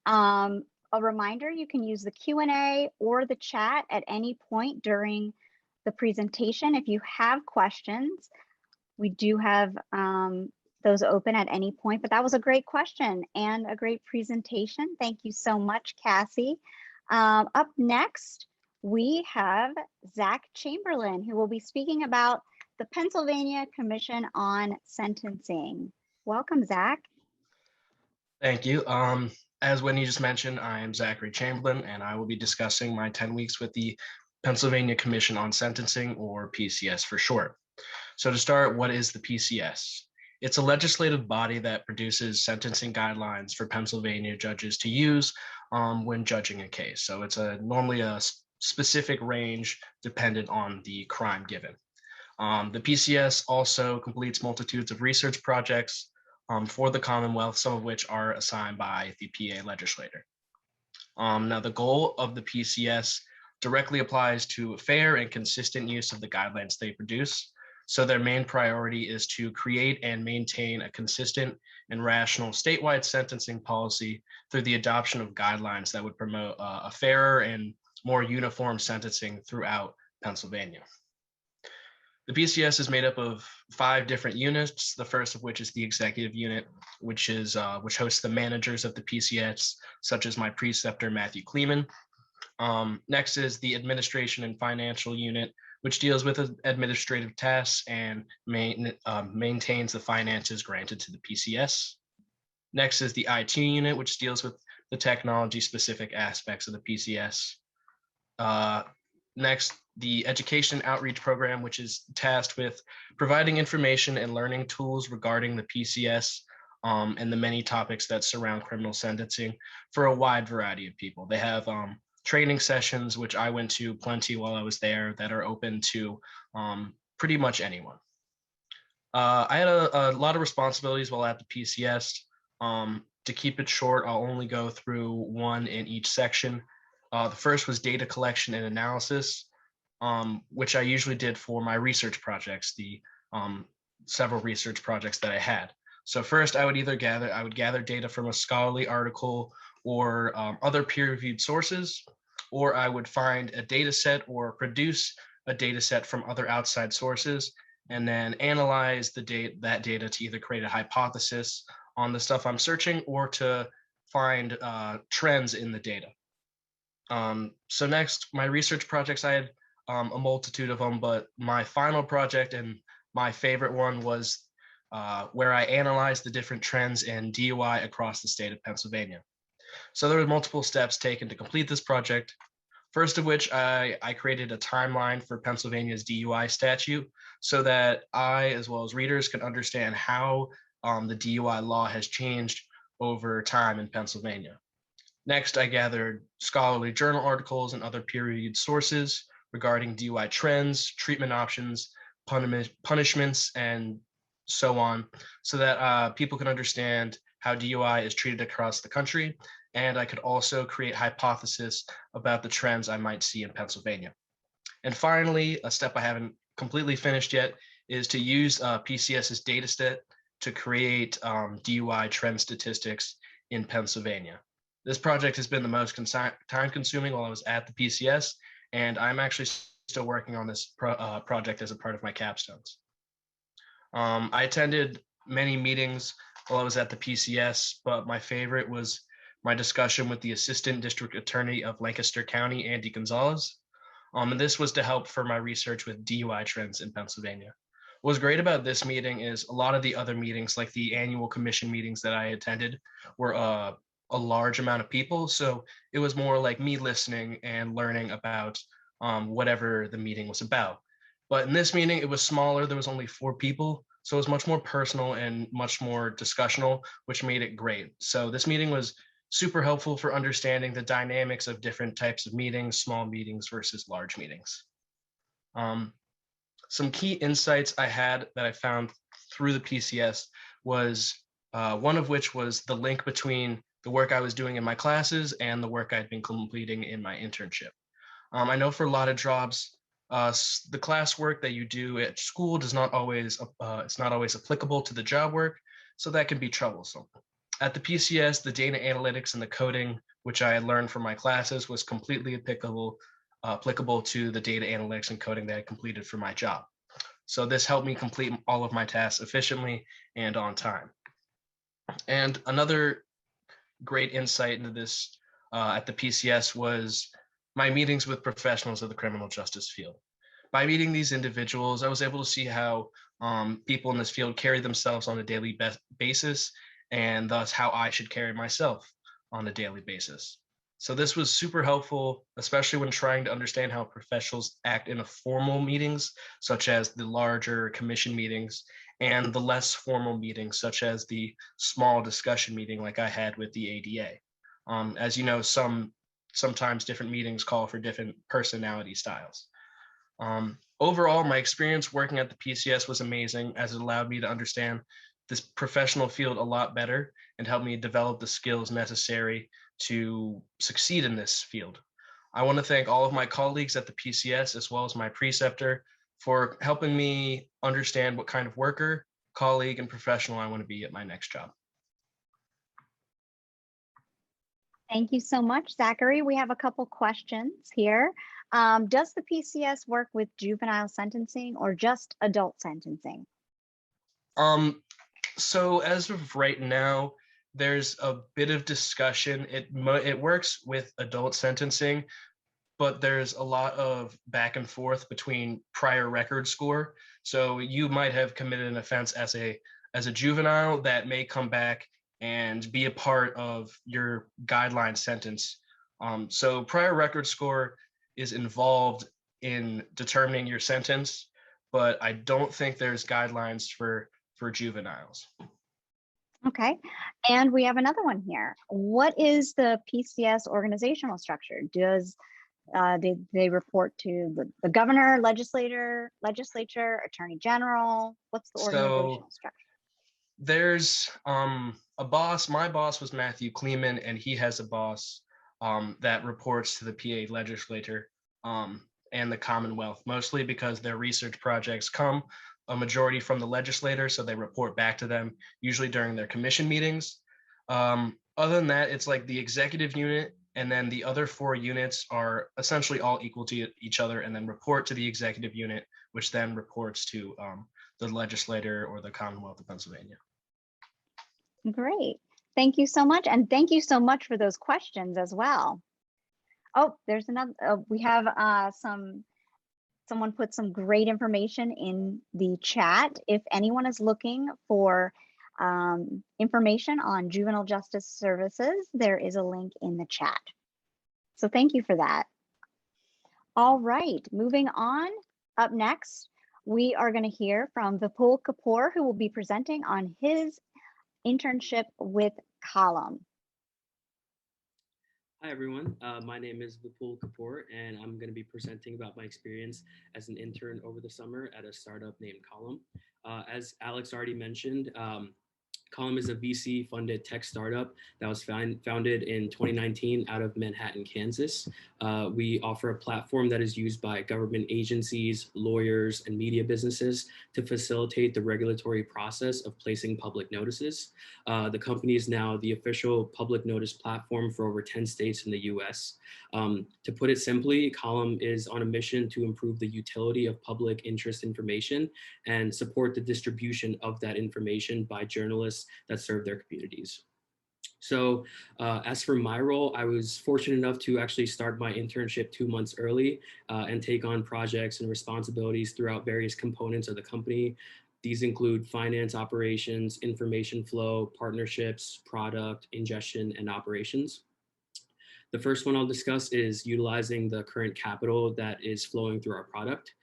A reminder, you can use the Q&A or the chat at any point during the presentation. If you have questions, we do have those open at any point, but that was a great question and a great presentation. Thank you so much, Cassie. Up next, we have Zach Chamberlain, who will be speaking about the Pennsylvania Commission on Sentencing. Welcome, Zach. Thank you. As Whitney just mentioned, I am Zachary Chamberlain, and I will be discussing my 10 weeks with the Pennsylvania Commission on Sentencing, or PCS for short. So to start, what is the PCS? It's a legislative body that produces sentencing guidelines for Pennsylvania judges to use when judging a case. So it's normally a specific range dependent on the crime given. The PCS also completes multitudes of research projects for the Commonwealth, some of which are assigned by the PA legislator. Now, the goal of the PCS directly applies to fair and consistent use of the guidelines they produce. So their main priority is to create and maintain a consistent and rational statewide sentencing policy through the adoption of guidelines that would promote a fairer and more uniform sentencing throughout Pennsylvania. The PCS is made up of 5 different units, the first of which is the executive unit, which hosts the managers of the PCS, such as my preceptor, Matthew Kleeman. Next is the administration and financial unit, which deals with administrative tasks and maintains the finances granted to the PCS. Next is the IT unit, which deals with the technology-specific aspects of the PCS. Next, the Education Outreach Program, which is tasked with providing information and learning tools regarding the PCS and the many topics that surround criminal sentencing for a wide variety of people. They have training sessions, which I went to plenty while I was there, that are open to pretty much anyone. I had a lot of responsibilities while at the PCS. To keep it short, I'll only go through one in each section. The first was data collection and analysis, which I usually did for my research projects, the several research projects that I had. So first, I would gather data from a scholarly article or other peer-reviewed sources, or I would find a data set or produce a data set from other outside sources, and then analyze that data to either create a hypothesis on the stuff I'm searching or to find trends in the data. So next, my research projects, I had a multitude of them, but my final project and my favorite one was where I analyzed the different trends in DUI across the state of Pennsylvania. So there were multiple steps taken to complete this project. First of which, I created a timeline for Pennsylvania's DUI statute so that I, as well as readers, can understand how the DUI law has changed over time in Pennsylvania. Next, I gathered scholarly journal articles and other peer-reviewed sources regarding DUI trends, treatment options, punishments, and so on, so that people can understand how DUI is treated across the country. And I could also create hypotheses about the trends I might see in Pennsylvania. And finally, a step I haven't completely finished yet is to use PCS's data set to create DUI trend statistics in Pennsylvania. This project has been the most time consuming while I was at the PCS, and I'm actually still working on this project as a part of my capstones. I attended many meetings while I was at the PCS, but my favorite was my discussion with the Assistant District Attorney of Lancaster County, Andy Gonzalez. And this was to help for my research with DUI trends in Pennsylvania. What was great about this meeting is a lot of the other meetings, like the annual commission meetings that I attended, were a large amount of people. So it was more like me listening and learning about whatever the meeting was about. But in this meeting, it was smaller. There was only 4 people. So it was much more personal and much more discussional, which made it great. So this meeting was super helpful for understanding the dynamics of different types of meetings, small meetings versus large meetings. Some key insights I had that I found through the PCS was one of which was the link between the work I was doing in my classes and the work I'd been completing in my internship. I know for a lot of jobs, the classwork that you do at school does not always, it's not always applicable to the job work, so that can be troublesome. At the PCS, the data analytics and the coding, which I had learned from my classes, was completely applicable to the data analytics and coding that I completed for my job. So this helped me complete all of my tasks efficiently and on time. And another great insight into this at the PCS was my meetings with professionals of the criminal justice field. By meeting these individuals, I was able to see how people in this field carry themselves on a daily basis, and thus how I should carry myself on a daily basis. So this was super helpful, especially when trying to understand how professionals act in formal meetings, such as the larger commission meetings, and the less formal meetings, such as the small discussion meeting like I had with the ADA. As you know, sometimes different meetings call for different personality styles. Overall, my experience working at the PCS was amazing, as it allowed me to understand this professional field a lot better and helped me develop the skills necessary to succeed in this field. I want to thank all of my colleagues at the PCS, as well as my preceptor, for helping me understand what kind of worker, colleague, and professional I want to be at my next job. Thank you so much, Zachary. We have a couple questions here. Does the PCS work with juvenile sentencing or just adult sentencing? So as of right now, there's a bit of discussion. It works with adult sentencing, but there's a lot of back and forth between prior record score. So you might have committed an offense as a juvenile that may come back and be a part of your guideline sentence. So prior record score is involved in determining your sentence, but I don't think there's guidelines for juveniles. Okay, and we have another one here. What is the PCS organizational structure? Does they report to the governor, legislature, attorney general? What's the organizational structure? There's a boss. My boss was Matthew Kleeman, and he has a boss that reports to the PA legislature and the Commonwealth, mostly because their research projects come a majority from the legislator, so they report back to them, usually during their commission meetings. Other than that, it's like the executive unit, and then the other 4 units are essentially all equal to each other and then report to the executive unit, which then reports to the legislator or the Commonwealth of Pennsylvania. Great. Thank you so much. And thank you so much for those questions as well. Oh, there's another, we have someone put some great information in the chat. If anyone is looking for information on juvenile justice services, there is a link in the chat. So thank you for that. All right, moving on. Up next, we are going to hear from Pulak Kapoor, who will be presenting on his internship with Column. Hi everyone, my name is Pulak Kapoor and I'm going to be presenting about my experience as an intern over the summer at a startup named Column. As Alex already mentioned, Column is a VC-funded tech startup that was founded in 2019 out of Manhattan, Kansas. We offer a platform that is used by government agencies, lawyers, and media businesses to facilitate the regulatory process of placing public notices. The company is now the official public notice platform for over 10 states in the US. To put it simply, Column is on a mission to improve the utility of public interest information and support the distribution of that information by journalists that serve their communities. So as for my role, I was fortunate enough to actually start my internship 2 months early and take on projects and responsibilities throughout various components of the company. These include finance operations, information flow, partnerships, product, ingestion, and operations. The first one I'll discuss is utilizing the current capital that is flowing through our product.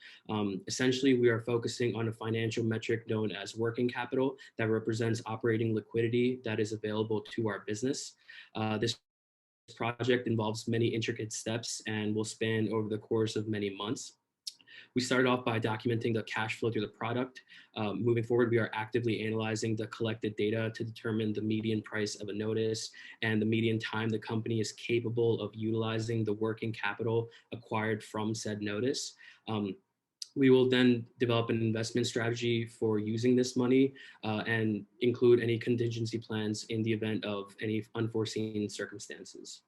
Essentially, we are focusing on a financial metric known as working capital that represents operating liquidity that is available to our business. This project involves many intricate steps and will span over the course of many months. We started off by documenting the cash flow through the product. Moving forward, we are actively analyzing the collected data to determine the median price of a notice and the median time the company is capable of utilizing the working capital acquired from said notice. We will then develop an investment strategy for using this money and include any contingency plans in the event of any unforeseen circumstances.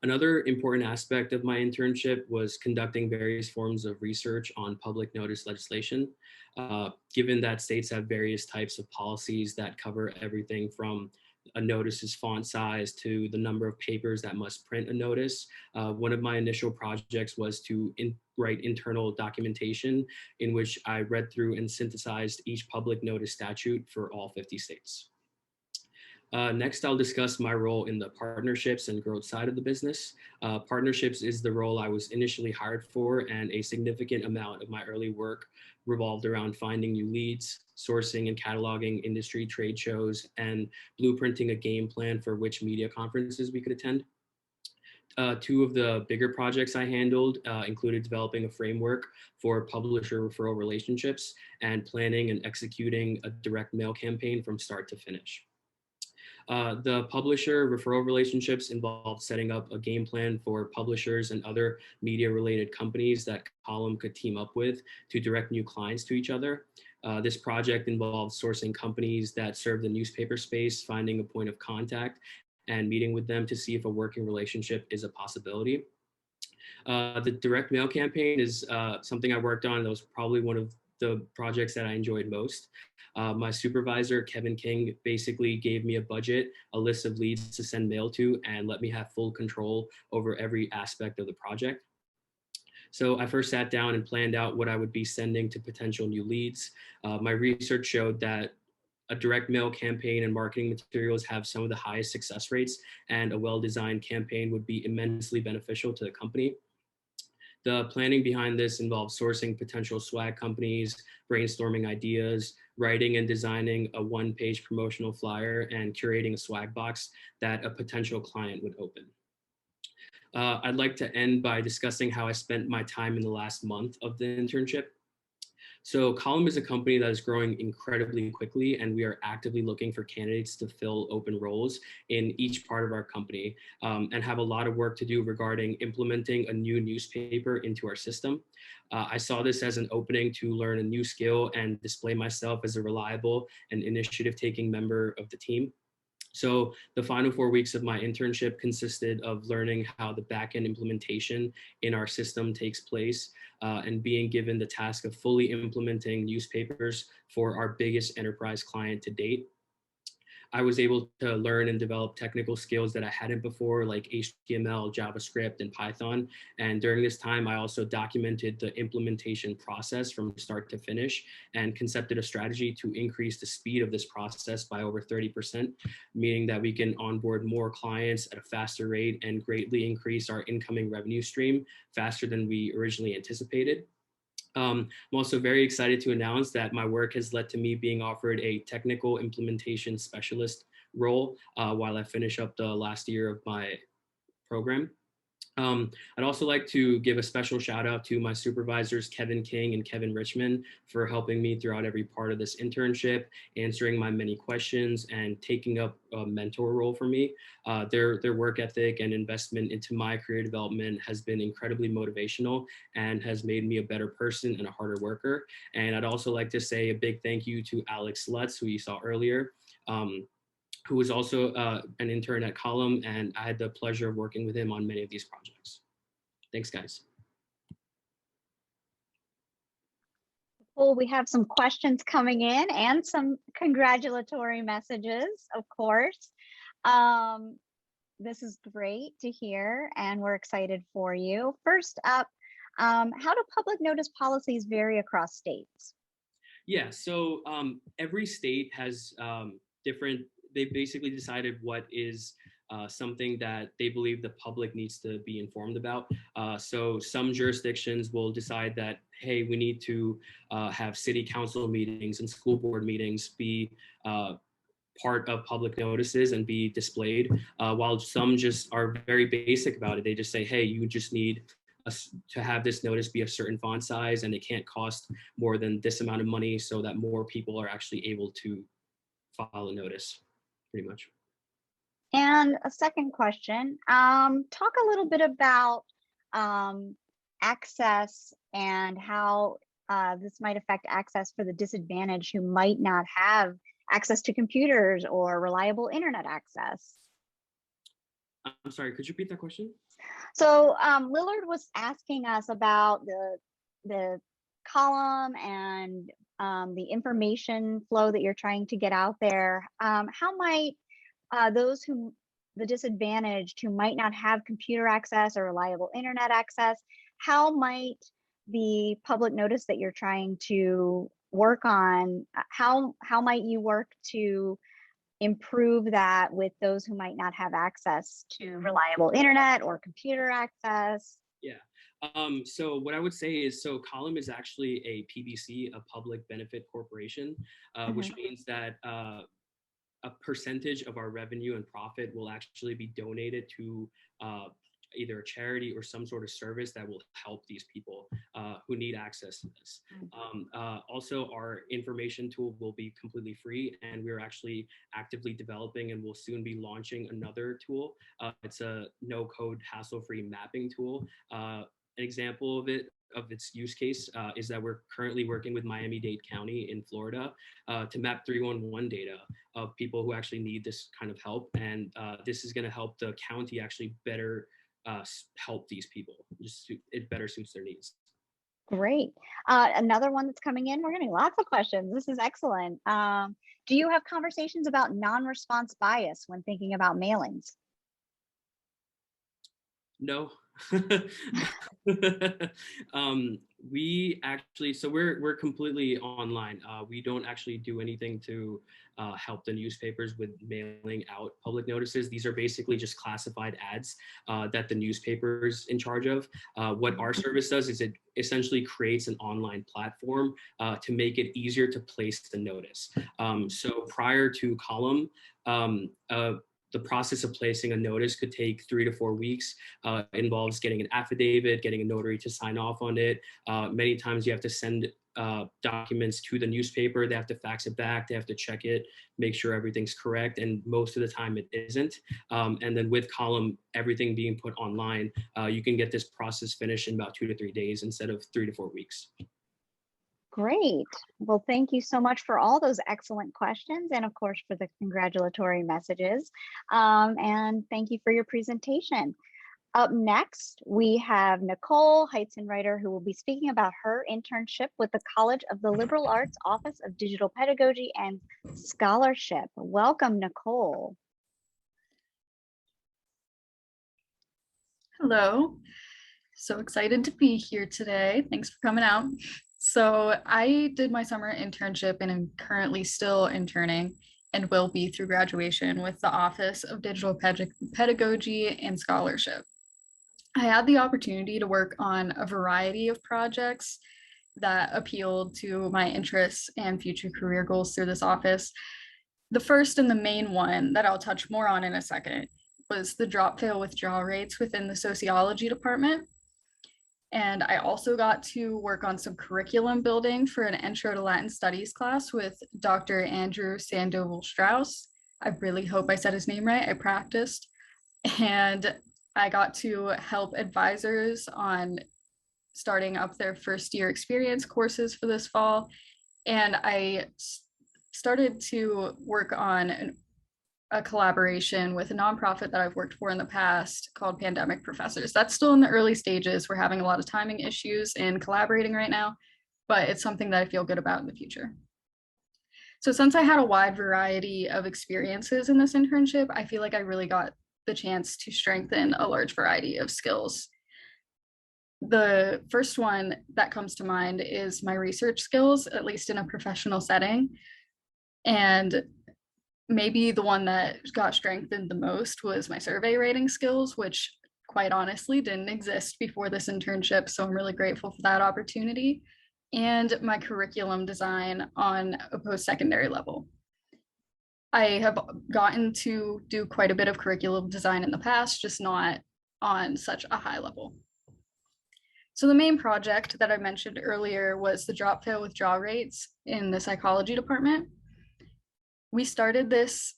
Another important aspect of my internship was conducting various forms of research on public notice legislation. Given that states have various types of policies that cover everything from a notice's font size to the number of papers that must print a notice, one of my initial projects was to write internal documentation in which I read through and synthesized each public notice statute for all 50 states. Next, I'll discuss my role in the partnerships and growth side of the business. Partnerships is the role I was initially hired for, and a significant amount of my early work revolved around finding new leads, sourcing and cataloging industry trade shows, and blueprinting a game plan for which media conferences we could attend. Two of the bigger projects I handled included developing a framework for publisher referral relationships and planning and executing a direct mail campaign from start to finish. The publisher referral relationships involved setting up a game plan for publishers and other media related companies that Column could team up with to direct new clients to each other. This project involved sourcing companies that serve the newspaper space, finding a point of contact, and meeting with them to see if a working relationship is a possibility. The direct mail campaign is something I worked on. That was probably one of the projects that I enjoyed most. My supervisor, Kevin King, basically gave me a budget, a list of leads to send mail to, and let me have full control over every aspect of the project. So I first sat down and planned out what I would be sending to potential new leads. My research showed that a direct mail campaign and marketing materials have some of the highest success rates, and a well-designed campaign would be immensely beneficial to the company. The planning behind this involves sourcing potential swag companies, brainstorming ideas, writing and designing a one-page promotional flyer, and curating a swag box that a potential client would open. I'd like to end by discussing how I spent my time in the last month of the internship. So Column is a company that is growing incredibly quickly, and we are actively looking for candidates to fill open roles in each part of our company and have a lot of work to do regarding implementing a new newspaper into our system. I saw this as an opening to learn a new skill and display myself as a reliable and initiative-taking member of the team. So the final 4 weeks of my internship consisted of learning how the backend implementation in our system takes place and being given the task of fully implementing newspapers for our biggest enterprise client to date. I was able to learn and develop technical skills that I hadn't before, like HTML, JavaScript, and Python. And during this time, I also documented the implementation process from start to finish and concepted a strategy to increase the speed of this process by over 30%, meaning that we can onboard more clients at a faster rate and greatly increase our incoming revenue stream faster than we originally anticipated. I'm also very excited to announce that my work has led to me being offered a technical implementation specialist role while I finish up the last year of my program. I'd also like to give a special shout out to my supervisors, Kevin King and Kevin Richmond, for helping me throughout every part of this internship, answering my many questions and taking up a mentor role for me. Their work ethic and investment into my career development has been incredibly motivational and has made me a better person and a harder worker. And I'd also like to say a big thank you to Alex Lutz, who you saw earlier. Who was also an intern at Column, and I had the pleasure of working with him on many of these projects. Thanks, guys. Well, we have some questions coming in and some congratulatory messages, of course. This is great to hear, and we're excited for you. First up, how do public notice policies vary across states? Yeah, so every state has different, they basically decided what is something that they believe the public needs to be informed about. So some jurisdictions will decide that, hey, we need to have city council meetings and school board meetings be part of public notices and be displayed, while some just are very basic about it. They just say, hey, you just need to have this notice be a certain font size and it can't cost more than this amount of money so that more people are actually able to file a notice, pretty much. And a second question, talk a little bit about access and how this might affect access for the disadvantaged who might not have access to computers or reliable internet access. I'm sorry, could you repeat that question? So Lillard was asking us about the column and the information flow that you're trying to get out there. How might the disadvantaged who might not have computer access or reliable internet access, how might the public notice that you're trying to work on, how might you work to improve that with those who might not have access to reliable internet or computer access? Yeah. So what I would say is, so Column is actually a PBC, a public benefit corporation, which means that a percentage of our revenue and profit will actually be donated to either a charity or some sort of service that will help these people who need access to this. Also, our information tool will be completely free, and we're actually actively developing and will soon be launching another tool. It's a no-code, hassle-free mapping tool. An example of its use case is that we're currently working with Miami-Dade County in Florida to map 311 data of people who actually need this kind of help. And this is going to help the county actually better help these people. It better suits their needs. Great. Another one that's coming in, we're getting lots of questions. This is excellent. Do you have conversations about non-response bias when thinking about mailings? No. We actually, so we're completely online. We don't actually do anything to help the newspapers with mailing out public notices. These are basically just classified ads that the newspaper is in charge of. What our service does is it essentially creates an online platform to make it easier to place the notice. So prior to Column, the process of placing a notice could take 3 to 4 weeks. It involves getting an affidavit, getting a notary to sign off on it. Many times you have to send documents to the newspaper. They have to fax it back. They have to check it, make sure everything's correct. And most of the time it isn't. And then with Column, everything being put online, you can get this process finished in about 2 to 3 days instead of 3 to 4 weeks. Great. Well, thank you so much for all those excellent questions and of course for the congratulatory messages. And thank you for your presentation. Up next, we have Nicole Heights, writer, who will be speaking about her internship with the College of the Liberal Arts Office of Digital Pedagogy and Scholarship. Welcome, Nicole. Hello. So excited to be here today. Thanks for coming out. So I did my summer internship and am currently still interning and will be through graduation with the Office of Digital Pedagogy and Scholarship. I had the opportunity to work on a variety of projects that appealed to my interests and future career goals through this office. The first and the main one that I'll touch more on in a second was the drop fail withdrawal rates within the sociology department. And I also got to work on some curriculum building for an Intro to Latin Studies class with Dr. Andrew Sandoval Strauss. I really hope I said his name right. I practiced. And I got to help advisors on starting up their first year experience courses for this fall. And I started to work on a collaboration with a nonprofit that I've worked for in the past called Pandemic Professors. That's still in the early stages. We're having a lot of timing issues in collaborating right now, but it's something that I feel good about in the future. So since I had a wide variety of experiences in this internship, I feel like I really got the chance to strengthen a large variety of skills. The first one that comes to mind is my research skills, at least in a professional setting. And maybe the one that got strengthened the most was my survey rating skills, which quite honestly didn't exist before this internship. So I'm really grateful for that opportunity, and my curriculum design on a post-secondary level. I have gotten to do quite a bit of curriculum design in the past, just not on such a high level. So the main project that I mentioned earlier was the drop fail withdrawal rates in the psychology department. We started this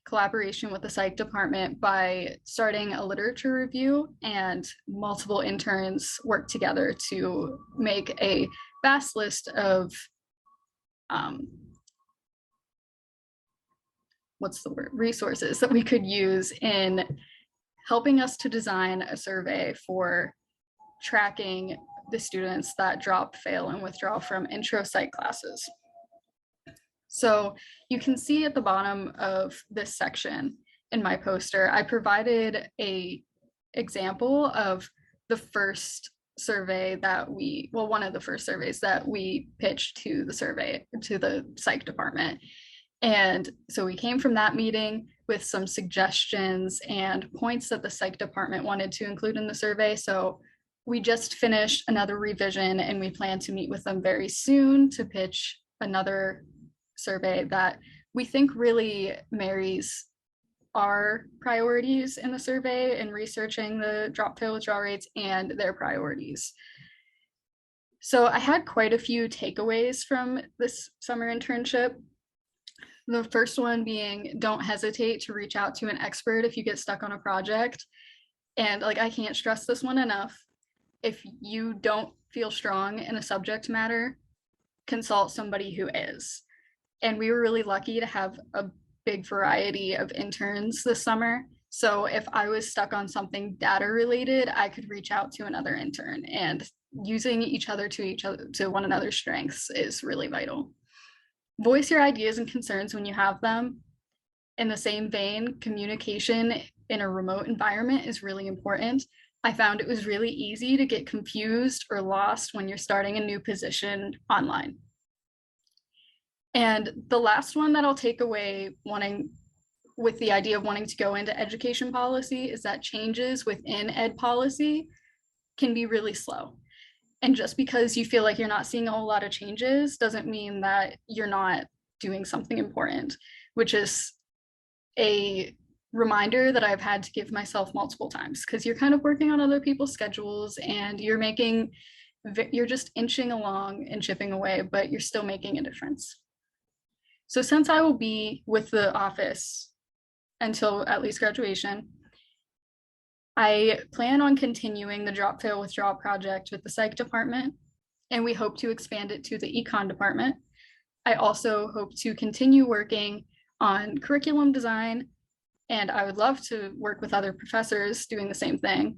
collaboration with the psych department by starting a literature review, and multiple interns worked together to make a vast list of resources that we could use in helping us to design a survey for tracking the students that drop, fail, and withdraw from intro psych classes. So you can see at the bottom of this section in my poster, I provided an example of the first survey that one of the first surveys that we pitched to the psych department. And so we came from that meeting with some suggestions and points that the psych department wanted to include in the survey. So we just finished another revision, and we plan to meet with them very soon to pitch another survey that we think really marries our priorities in the survey and researching the drop fail withdrawal rates and their priorities. So I had quite a few takeaways from this summer internship. The first one being, don't hesitate to reach out to an expert if you get stuck on a project. And I can't stress this one enough. If you don't feel strong in a subject matter, consult somebody who is. And we were really lucky to have a big variety of interns this summer. So if I was stuck on something data related, I could reach out to another intern, and using each other to one another's strengths is really vital. Voice your ideas and concerns when you have them. In the same vein, communication in a remote environment is really important. I found it was really easy to get confused or lost when you're starting a new position online. And the last one that I'll take away with the idea of wanting to go into education policy is that changes within ed policy can be really slow. And just because you feel like you're not seeing a whole lot of changes doesn't mean that you're not doing something important, which is a reminder that I've had to give myself multiple times, because you're kind of working on other people's schedules and you're just inching along and chipping away, but you're still making a difference. So since I will be with the office until at least graduation, I plan on continuing the drop fail withdrawal project with the psych department, and we hope to expand it to the econ department. I also hope to continue working on curriculum design, and I would love to work with other professors doing the same thing.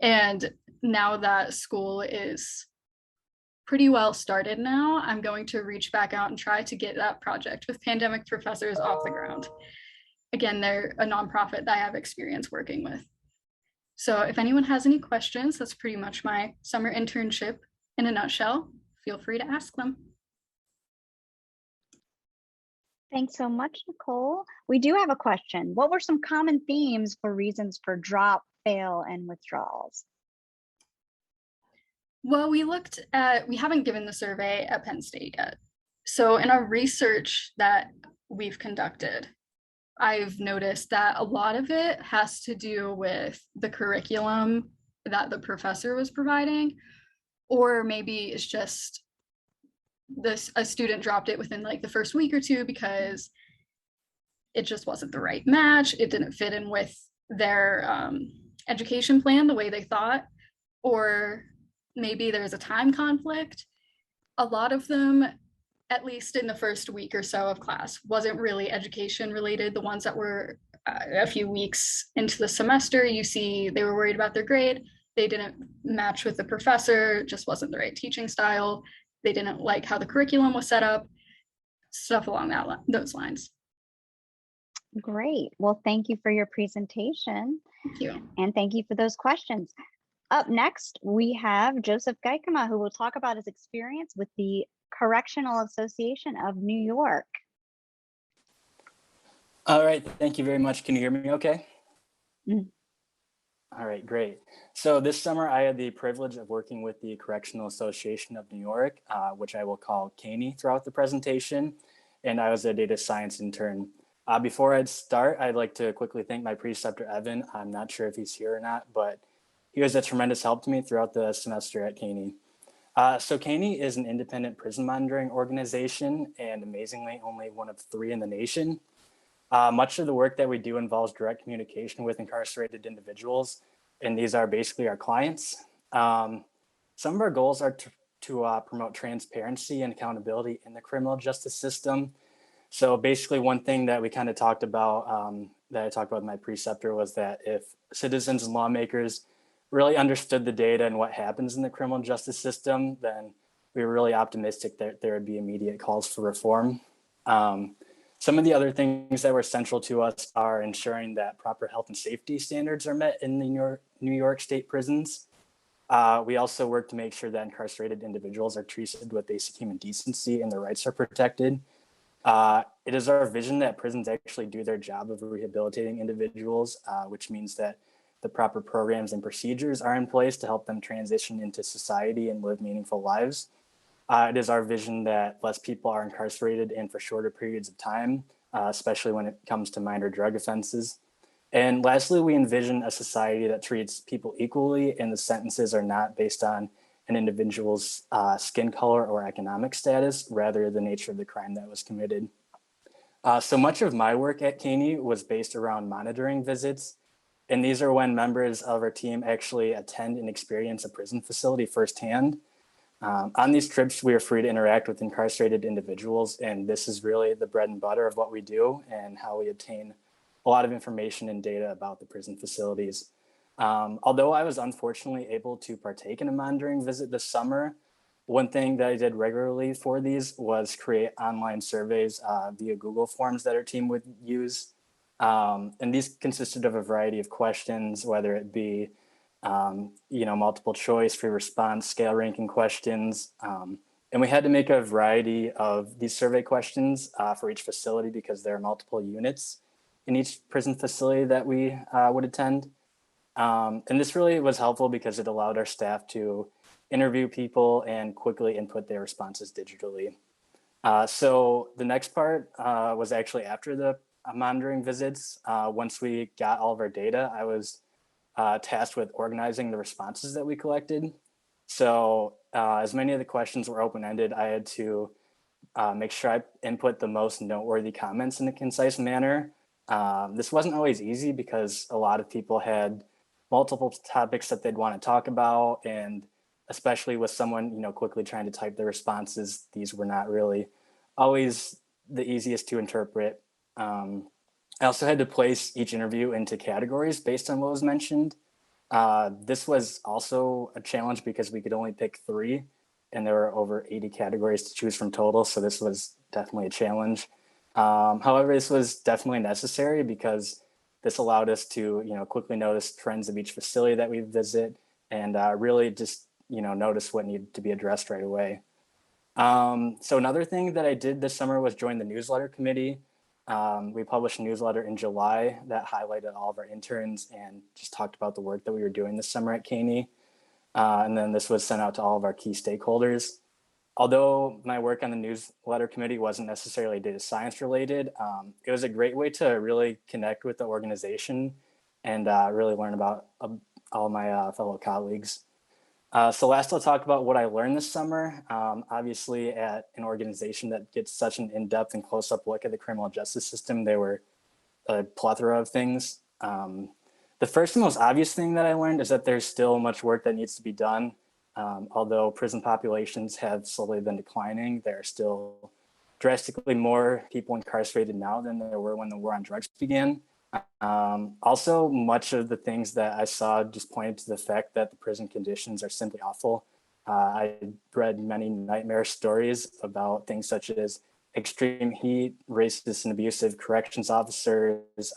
And now that school is pretty well started now, I'm going to reach back out and try to get that project with Pandemic Professors off the ground. Again, they're a nonprofit that I have experience working with. So if anyone has any questions, that's pretty much my summer internship in a nutshell. Feel free to ask them. Thanks so much, Nicole. We do have a question. What were some common themes for reasons for drop, fail, and withdrawals? Well, we haven't given the survey at Penn State yet. So in our research that we've conducted, I've noticed that a lot of it has to do with the curriculum that the professor was providing, or maybe it's just a student dropped it within like the first week or two because it just wasn't the right match. It didn't fit in with their education plan the way they thought, or maybe there's a time conflict. A lot of them, at least in the first week or so of class, wasn't really education related. The ones that were a few weeks into the semester, you see they were worried about their grade. They didn't match with the professor, just wasn't the right teaching style. They didn't like how the curriculum was set up, stuff along those lines. Great. Well, thank you for your presentation. Thank you. And thank you for those questions. Up next, we have Joseph Geikema, who will talk about his experience with the Correctional Association of New York. All right, thank you very much. Can you hear me okay? Mm. All right, great. So this summer I had the privilege of working with the Correctional Association of New York, which I will call CANY throughout the presentation, and I was a data science intern. Before I'd start, I'd like to quickly thank my preceptor, Evan. I'm not sure if he's here or not, but he was a tremendous help to me throughout the semester at CANY. So CANY is an independent prison monitoring organization, and amazingly only one of 3 in the nation. Much of the work that we do involves direct communication with incarcerated individuals, and these are basically our clients. Some of our goals are to promote transparency and accountability in the criminal justice system. So basically one thing that we kind of talked about, that I talked about with my preceptor, was that if citizens and lawmakers really understood the data and what happens in the criminal justice system, then we were really optimistic that there would be immediate calls for reform. Some of the other things that were central to us are ensuring that proper health and safety standards are met in the New York State prisons. We also work to make sure that incarcerated individuals are treated with basic human decency and their rights are protected. It is our vision that prisons actually do their job of rehabilitating individuals, which means that the proper programs and procedures are in place to help them transition into society and live meaningful lives. It is our vision that less people are incarcerated and for shorter periods of time, especially when it comes to minor drug offenses. And lastly, we envision a society that treats people equally, and the sentences are not based on an individual's skin color or economic status, rather the nature of the crime that was committed. So much of my work at CANY was based around monitoring visits. And these are when members of our team actually attend and experience a prison facility firsthand. On these trips, we are free to interact with incarcerated individuals, and this is really the bread and butter of what we do and how we obtain a lot of information and data about the prison facilities. Although I was unfortunately able to partake in a monitoring visit this summer, one thing that I did regularly for these was create online surveys via Google Forms that our team would use. And these consisted of a variety of questions, whether it be multiple choice, free response, scale ranking questions. And we had to make a variety of these survey questions for each facility because there are multiple units in each prison facility that we would attend. And this really was helpful because it allowed our staff to interview people and quickly input their responses digitally. So the next part was actually after the monitoring visits. Once we got all of our data, I was tasked with organizing the responses that we collected. So as many of the questions were open-ended, I had to make sure I input the most noteworthy comments in a concise manner. This wasn't always easy because a lot of people had multiple topics that they'd want to talk about, and especially with someone quickly trying to type their responses, these were not really always the easiest to interpret. I also had to place each interview into categories based on what was mentioned. This was also a challenge because we could only pick 3 and there were over 80 categories to choose from total. So this was definitely a challenge. However, this was definitely necessary because this allowed us to quickly notice trends of each facility that we visit and really just notice what needed to be addressed right away. So another thing that I did this summer was join the newsletter committee. We published a newsletter in July that highlighted all of our interns and just talked about the work that we were doing this summer at CANY. And then this was sent out to all of our key stakeholders. although my work on the newsletter committee wasn't necessarily data science related, it was a great way to really connect with the organization and really learn about all my fellow colleagues. So last, I'll talk about what I learned this summer. Obviously, at an organization that gets such an in-depth and close-up look at the criminal justice system, there were a plethora of things. The first and most obvious thing that I learned is that there's still much work that needs to be done. Although prison populations have slowly been declining, there are still drastically more people incarcerated now than there were when the war on drugs began. Also, much of the things that I saw just pointed to the fact that the prison conditions are simply awful. I read many nightmare stories about things such as extreme heat, racist and abusive corrections officers,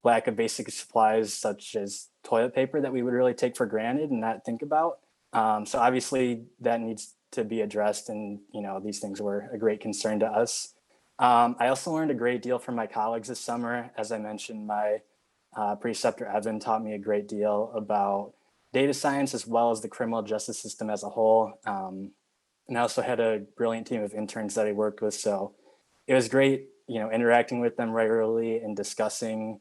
lack of basic supplies such as toilet paper that we would really take for granted and not think about. So obviously that needs to be addressed, and these things were a great concern to us. I also learned a great deal from my colleagues this summer. As I mentioned, my preceptor Evan taught me a great deal about data science as well as the criminal justice system as a whole. And I also had a brilliant team of interns that I worked with. So it was great, interacting with them regularly and discussing,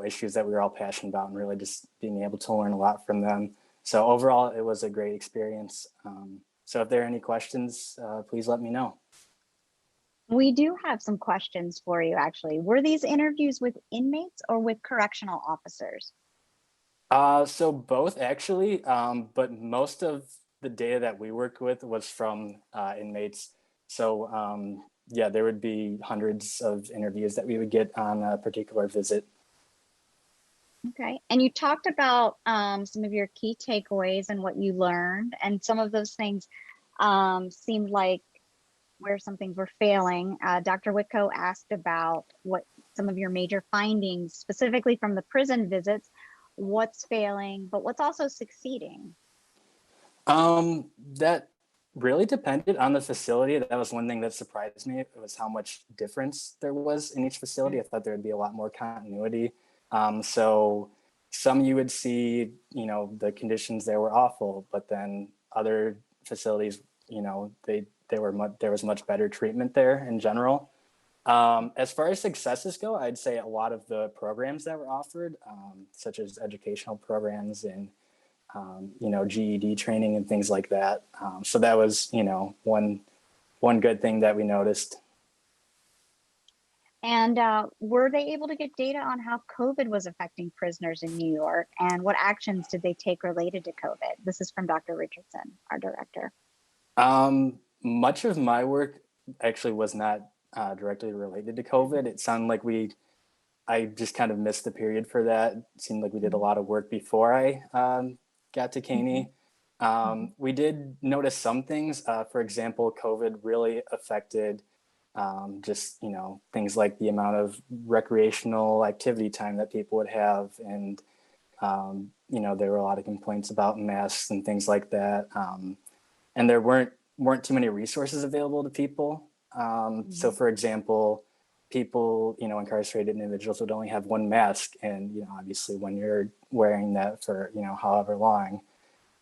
issues that we were all passionate about, and really just being able to learn a lot from them. So overall, it was a great experience. So if there are any questions, please let me know. We do have some questions for you, actually. Were these interviews with inmates or with correctional officers? So both, actually, but most of the data that we worked with was from inmates. So yeah, there would be hundreds of interviews that we would get on a particular visit. Okay, and you talked about some of your key takeaways and what you learned, and some of those things seemed like where some things were failing. Dr. Whitco asked about what some of your major findings, specifically from the prison visits, what's failing, but what's also succeeding. That really depended on the facility. That was one thing that surprised me. It was how much difference there was in each facility. I thought there would be a lot more continuity. So some you would see, the conditions there were awful, but then other facilities, there was much better treatment there in general. As far as successes go, I'd say a lot of the programs that were offered, such as educational programs and GED training and things like that. So that was, one good thing that we noticed. And were they able to get data on how COVID was affecting prisoners in New York, and what actions did they take related to COVID? This is from Dr. Richardson, our director. Much of my work actually was not directly related to COVID. It sounded like I just kind of missed the period for that. It seemed like we did a lot of work before I got to Caney. We did notice some things. For example, COVID really affected just, things like the amount of recreational activity time that people would have. And, there were a lot of complaints about masks and things like that. And there weren't too many resources available to people. So for example, people, incarcerated individuals would only have one mask. And, obviously when you're wearing that for, however long,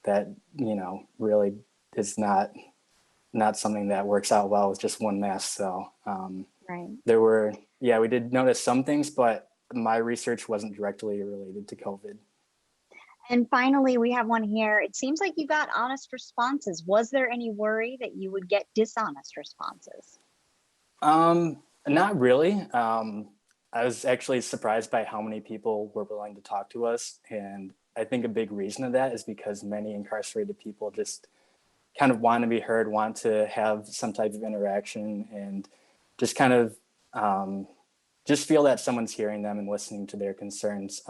that, really is not something that works out well with just one mask. So right. We did notice some things, but my research wasn't directly related to COVID. And finally, we have one here. It seems like you got honest responses. Was there any worry that you would get dishonest responses? Not really. I was actually surprised by how many people were willing to talk to us. And I think a big reason of that is because many incarcerated people just kind of want to be heard, want to have some type of interaction, and just kind of just feel that someone's hearing them and listening to their concerns.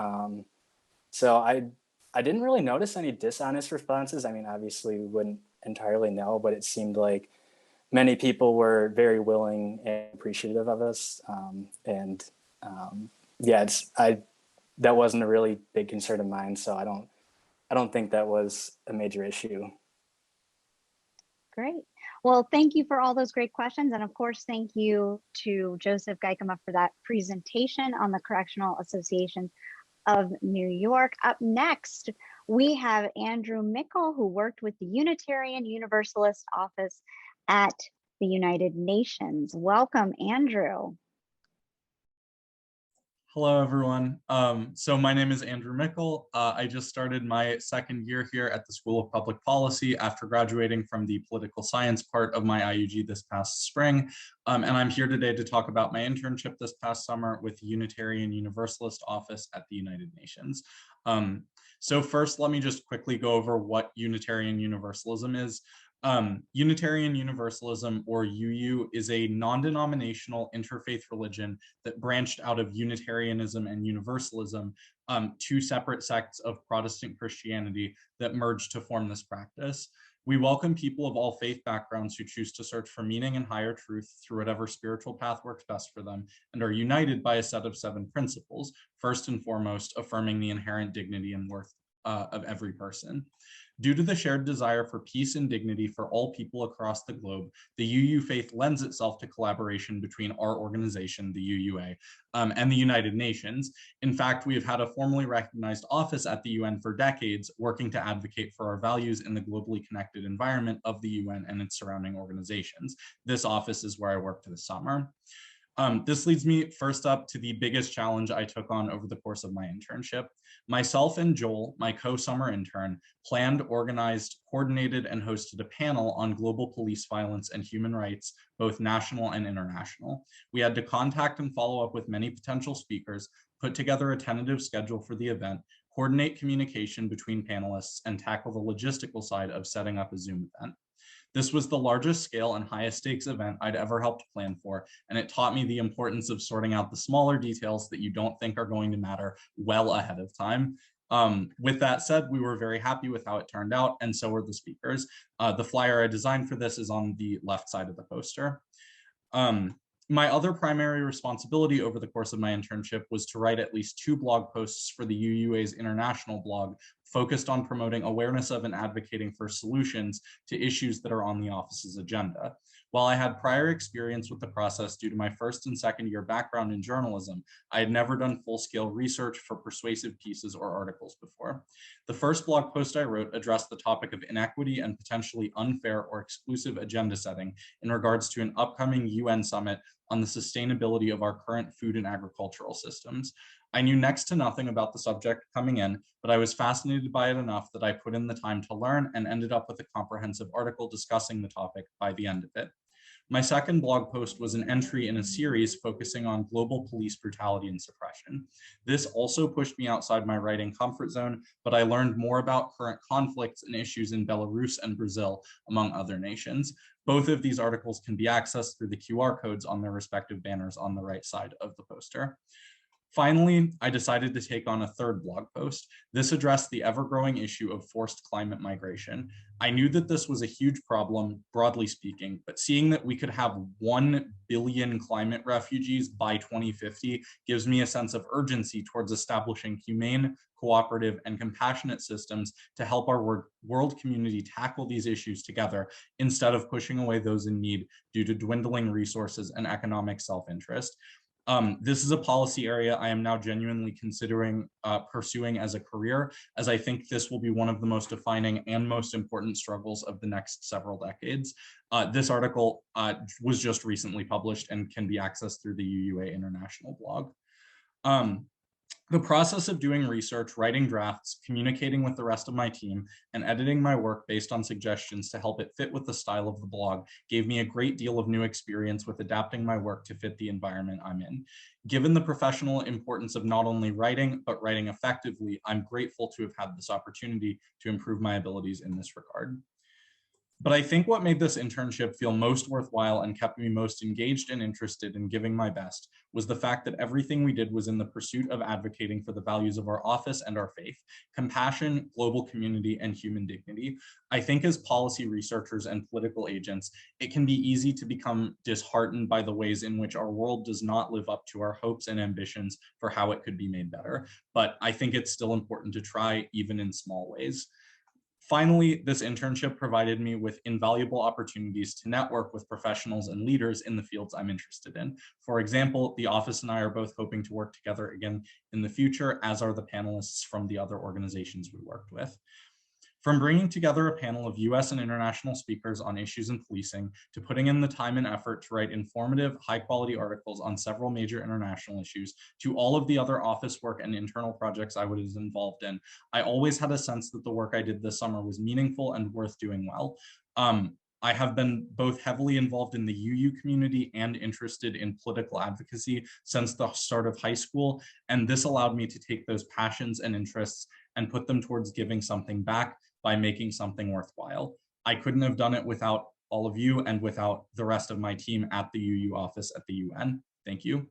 So I didn't really notice any dishonest responses. I mean, obviously we wouldn't entirely know, but it seemed like many people were very willing and appreciative of us. That wasn't a really big concern of mine. So I don't think that was a major issue. Great. Well, thank you for all those great questions. And of course, thank you to Joseph Geikema for that presentation on the Correctional Association of New York. Up next, We have Andrew Mickle, who worked with the Unitarian Universalist Office at the United Nations. Welcome, Andrew. Hello, everyone. So my name is Andrew Mickle. I just started my second year here at the School of Public Policy after graduating from the political science part of my IUG this past spring. And I'm here today to talk about my internship this past summer with the Unitarian Universalist Office at the United Nations. So first, let me just quickly go over what Unitarian Universalism is. Unitarian Universalism, or UU, is a non-denominational interfaith religion that branched out of Unitarianism and Universalism, two separate sects of Protestant Christianity that merged to form this practice. We welcome people of all faith backgrounds who choose to search for meaning and higher truth through whatever spiritual path works best for them, and are united by a set of 7 principles, first and foremost, affirming the inherent dignity and worth of every person. Due to the shared desire for peace and dignity for all people across the globe, the UU faith lends itself to collaboration between our organization, the UUA, and the United Nations. In fact, we have had a formally recognized office at the UN for decades, working to advocate for our values in the globally connected environment of the UN and its surrounding organizations. This office is where I worked this summer. This leads me first up to the biggest challenge I took on over the course of my internship. Myself and Joel, my co-summer intern, planned, organized, coordinated, and hosted a panel on global police violence and human rights, both national and international. We had to contact and follow up with many potential speakers, put together a tentative schedule for the event, coordinate communication between panelists, and tackle the logistical side of setting up a Zoom event. This was the largest scale and highest stakes event I'd ever helped plan for, and it taught me the importance of sorting out the smaller details that you don't think are going to matter well ahead of time. With that said, we were very happy with how it turned out, and so were the speakers. The flyer I designed for this is on the left side of the poster. My other primary responsibility over the course of my internship was to write at least 2 blog posts for the UUA's international blog, focused on promoting awareness of and advocating for solutions to issues that are on the office's agenda. While I had prior experience with the process due to my first and second year background in journalism, I had never done full-scale research for persuasive pieces or articles before. The first blog post I wrote addressed the topic of inequity and potentially unfair or exclusive agenda setting in regards to an upcoming UN summit on the sustainability of our current food and agricultural systems. I knew next to nothing about the subject coming in, but I was fascinated by it enough that I put in the time to learn and ended up with a comprehensive article discussing the topic by the end of it. My second blog post was an entry in a series focusing on global police brutality and suppression. This also pushed me outside my writing comfort zone, but I learned more about current conflicts and issues in Belarus and Brazil, among other nations. Both of these articles can be accessed through the QR codes on their respective banners on the right side of the poster. Finally, I decided to take on a third blog post. This addressed the ever-growing issue of forced climate migration. I knew that this was a huge problem, broadly speaking, but seeing that we could have 1 billion climate refugees by 2050 gives me a sense of urgency towards establishing humane, cooperative, and compassionate systems to help our world community tackle these issues together, instead of pushing away those in need due to dwindling resources and economic self-interest. This is a policy area I am now genuinely considering pursuing as a career, as I think this will be one of the most defining and most important struggles of the next several decades. This article was just recently published and can be accessed through the UUA International blog. The process of doing research, writing drafts, communicating with the rest of my team, and editing my work based on suggestions to help it fit with the style of the blog gave me a great deal of new experience with adapting my work to fit the environment I'm in. Given the professional importance of not only writing, but writing effectively, I'm grateful to have had this opportunity to improve my abilities in this regard. But I think what made this internship feel most worthwhile and kept me most engaged and interested in giving my best was the fact that everything we did was in the pursuit of advocating for the values of our office and our faith: compassion, global community, and human dignity. I think as policy researchers and political agents, it can be easy to become disheartened by the ways in which our world does not live up to our hopes and ambitions for how it could be made better. But I think it's still important to try, even in small ways. Finally, this internship provided me with invaluable opportunities to network with professionals and leaders in the fields I'm interested in. For example, the office and I are both hoping to work together again in the future, as are the panelists from the other organizations we worked with. From bringing together a panel of US and international speakers on issues in policing, to putting in the time and effort to write informative, high-quality articles on several major international issues, to all of the other office work and internal projects I was involved in, I always had a sense that the work I did this summer was meaningful and worth doing well. I have been both heavily involved in the UU community and interested in political advocacy since the start of high school, and this allowed me to take those passions and interests and put them towards giving something back by making something worthwhile. I couldn't have done it without all of you and without the rest of my team at the UU office at the UN. Thank you.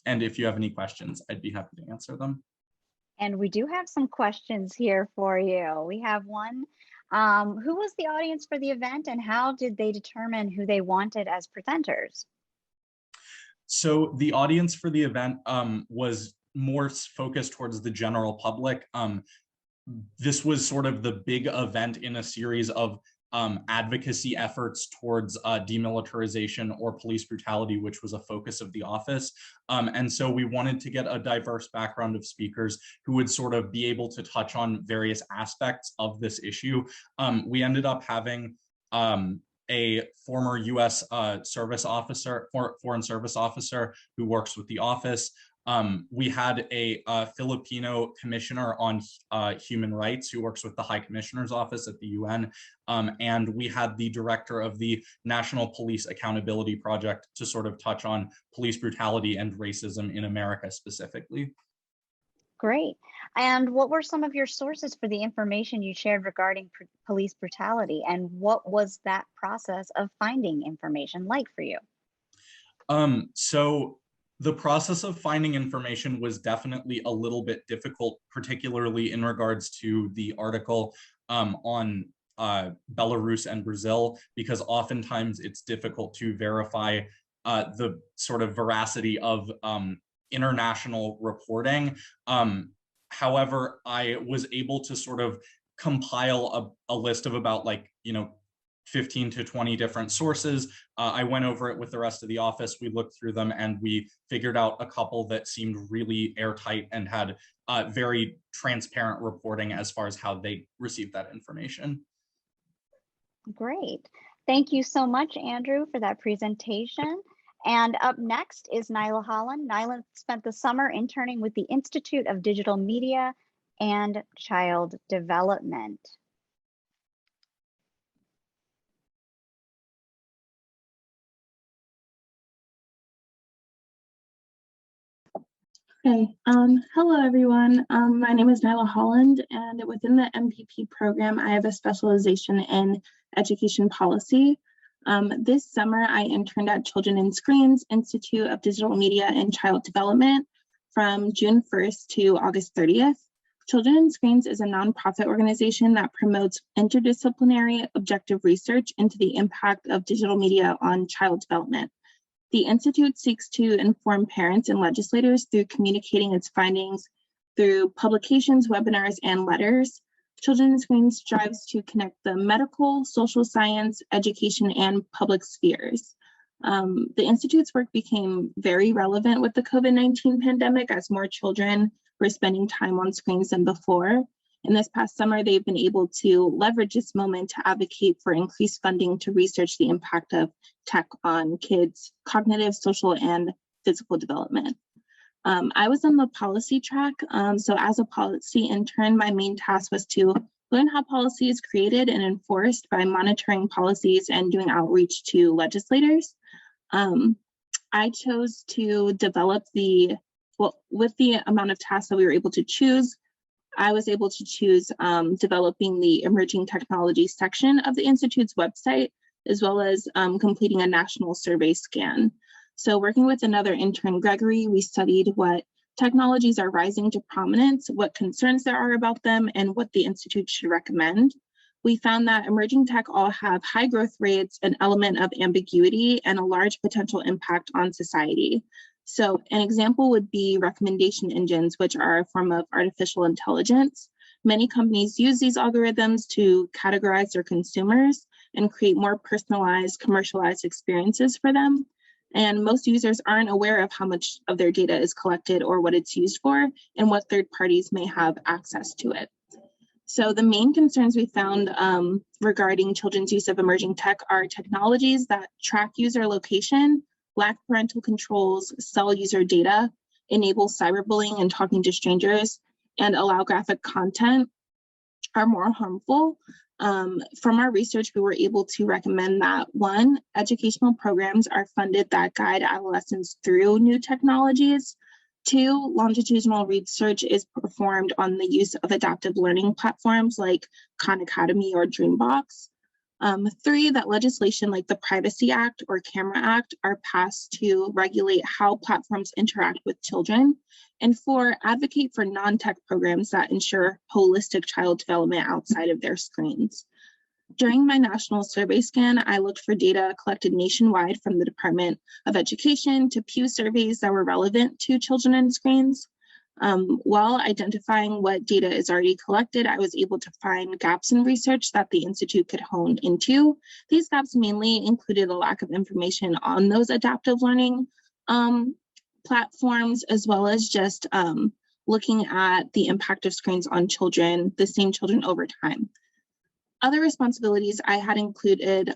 And if you have any questions, I'd be happy to answer them. And we do have some questions here for you. We have one. Who was the audience for the event, and how did they determine who they wanted as presenters? So the audience for the event was more focused towards the general public. This was sort of the big event in a series of advocacy efforts towards demilitarization or police brutality, which was a focus of the office. And so we wanted to get a diverse background of speakers who would sort of be able to touch on various aspects of this issue. We ended up having a former US service officer, foreign service officer who works with the office. We had a Filipino commissioner on human rights who works with the High Commissioner's Office at the UN. And we had the director of the National Police Accountability Project to sort of touch on police brutality and racism in America specifically. Great. And what were some of your sources for the information you shared regarding police brutality? And what was that process of finding information like for you? So the process of finding information was definitely a little bit difficult, particularly in regards to the article on Belarus and Brazil, because oftentimes it's difficult to verify the sort of veracity of international reporting. However, I was able to sort of compile a list of about 15 to 20 different sources. I went over it with the rest of the office. We looked through them and we figured out a couple that seemed really airtight and had very transparent reporting as far as how they received that information. Great. Thank you so much, Andrew, for that presentation. And up next is Nyla Holland. Nyla spent the summer interning with the Institute of Digital Media and Child Development. Okay, hello everyone. My name is Nyla Holland, and within the MPP program, I have a specialization in education policy. This summer, I interned at Children in Screens Institute of Digital Media and Child Development from June 1st to August 30th. Children in Screens is a nonprofit organization that promotes interdisciplinary objective research into the impact of digital media on child development. The Institute seeks to inform parents and legislators through communicating its findings through publications, webinars, and letters. Children in Screens strives to connect the medical, social science, education, and public spheres. The Institute's work became very relevant with the COVID-19 pandemic as more children were spending time on screens than before. And this past summer, they've been able to leverage this moment to advocate for increased funding to research the impact of tech on kids' cognitive, social, and physical development. I was on the policy track. So as a policy intern, my main task was to learn how policy is created and enforced by monitoring policies and doing outreach to legislators. I chose to develop with the amount of tasks that we were able to choose, I was able to choose developing the emerging technology section of the Institute's website, as well as completing a national survey scan. So working with another intern, Gregory, we studied what technologies are rising to prominence, what concerns there are about them, and what the Institute should recommend. We found that emerging tech all have high growth rates, an element of ambiguity, and a large potential impact on society. So an example would be recommendation engines, which are a form of artificial intelligence. Many companies use these algorithms to categorize their consumers and create more personalized, commercialized experiences for them. And most users aren't aware of how much of their data is collected or what it's used for and what third parties may have access to it. So the main concerns we found regarding children's use of emerging tech are technologies that track user location, lack parental controls, sell user data, enable cyberbullying and talking to strangers, and allow graphic content are more harmful. From our research, we were able to recommend that 1, educational programs are funded that guide adolescents through new technologies. 2, longitudinal research is performed on the use of adaptive learning platforms like Khan Academy or Dreambox. 3, that legislation like the Privacy Act or Camera Act are passed to regulate how platforms interact with children. And 4, advocate for non-tech programs that ensure holistic child development outside of their screens. During my national survey scan, I looked for data collected nationwide from the Department of Education to Pew surveys that were relevant to children and screens. While identifying what data is already collected, I was able to find gaps in research that the Institute could hone into. These gaps mainly included a lack of information on those adaptive learning platforms, as well as just looking at the impact of screens on children, the same children over time. Other responsibilities I had included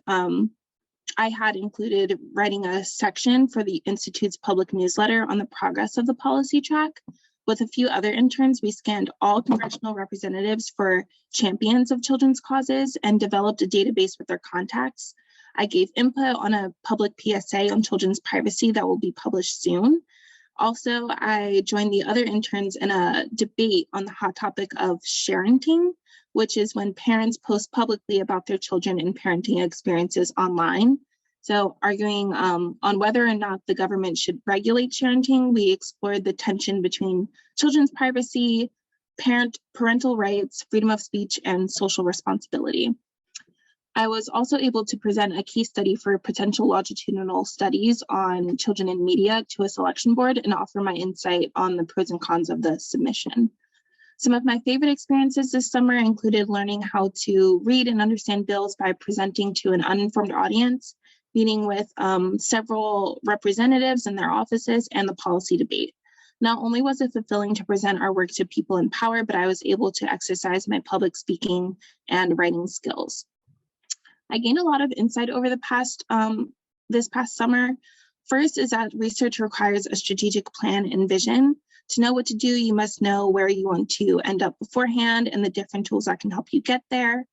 writing a section for the Institute's public newsletter on the progress of the policy track. With a few other interns, we scanned all congressional representatives for champions of children's causes and developed a database with their contacts. I gave input on a public PSA on children's privacy that will be published soon. Also, I joined the other interns in a debate on the hot topic of sharenting, which is when parents post publicly about their children and parenting experiences online. So arguing on whether or not the government should regulate parenting, we explored the tension between children's privacy, parental rights, freedom of speech, and social responsibility. I was also able to present a case study for potential longitudinal studies on children in media to a selection board and offer my insight on the pros and cons of the submission. Some of my favorite experiences this summer included learning how to read and understand bills by presenting to an uninformed audience, meeting with several representatives in their offices, and the policy debate. Not only was it fulfilling to present our work to people in power, but I was able to exercise my public speaking and writing skills. I gained a lot of insight over this past summer. First is that research requires a strategic plan and vision. To know what to do, you must know where you want to end up beforehand and the different tools that can help you get there.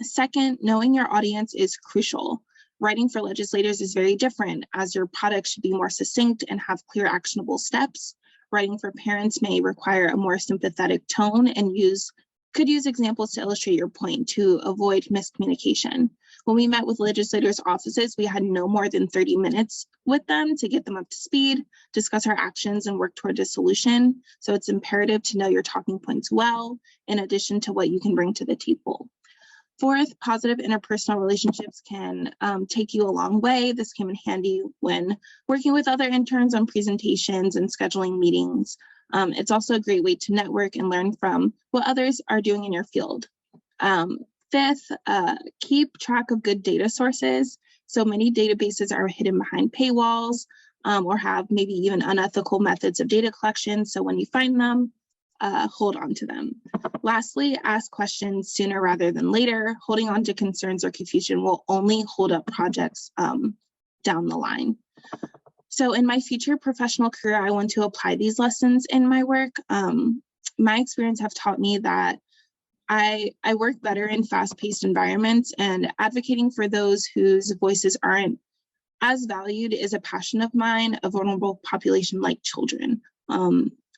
Second, knowing your audience is crucial. Writing for legislators is very different, as your product should be more succinct and have clear actionable steps. Writing for parents may require a more sympathetic tone and could use examples to illustrate your point to avoid miscommunication. When we met with legislators' offices, we had no more than 30 minutes with them to get them up to speed, discuss our actions, and work toward a solution. So it's imperative to know your talking points well, in addition to what you can bring to the table. Fourth, positive interpersonal relationships can take you a long way. This came in handy when working with other interns on presentations and scheduling meetings. It's also a great way to network and learn from what others are doing in your field. Fifth, keep track of good data sources. So many databases are hidden behind paywalls or have maybe even unethical methods of data collection. So when you find them, hold on to them. Lastly, ask questions sooner rather than later. Holding on to concerns or confusion will only hold up projects down the line. So in my future professional career, I want to apply these lessons in my work. My experience have taught me that I work better in fast-paced environments, and advocating for those whose voices aren't as valued is a passion of mine, a vulnerable population like children.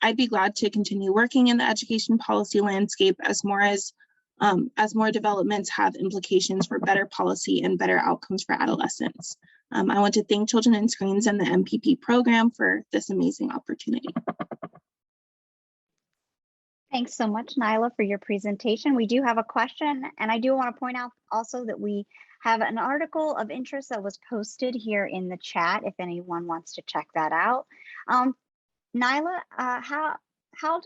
I'd be glad to continue working in the education policy landscape as more developments have implications for better policy and better outcomes for adolescents. I want to thank Children and Screens and the MPP program for this amazing opportunity. Thanks so much, Nyla, for your presentation. We do have a question, and I do want to point out also that we have an article of interest that was posted here in the chat if anyone wants to check that out. Nyla, how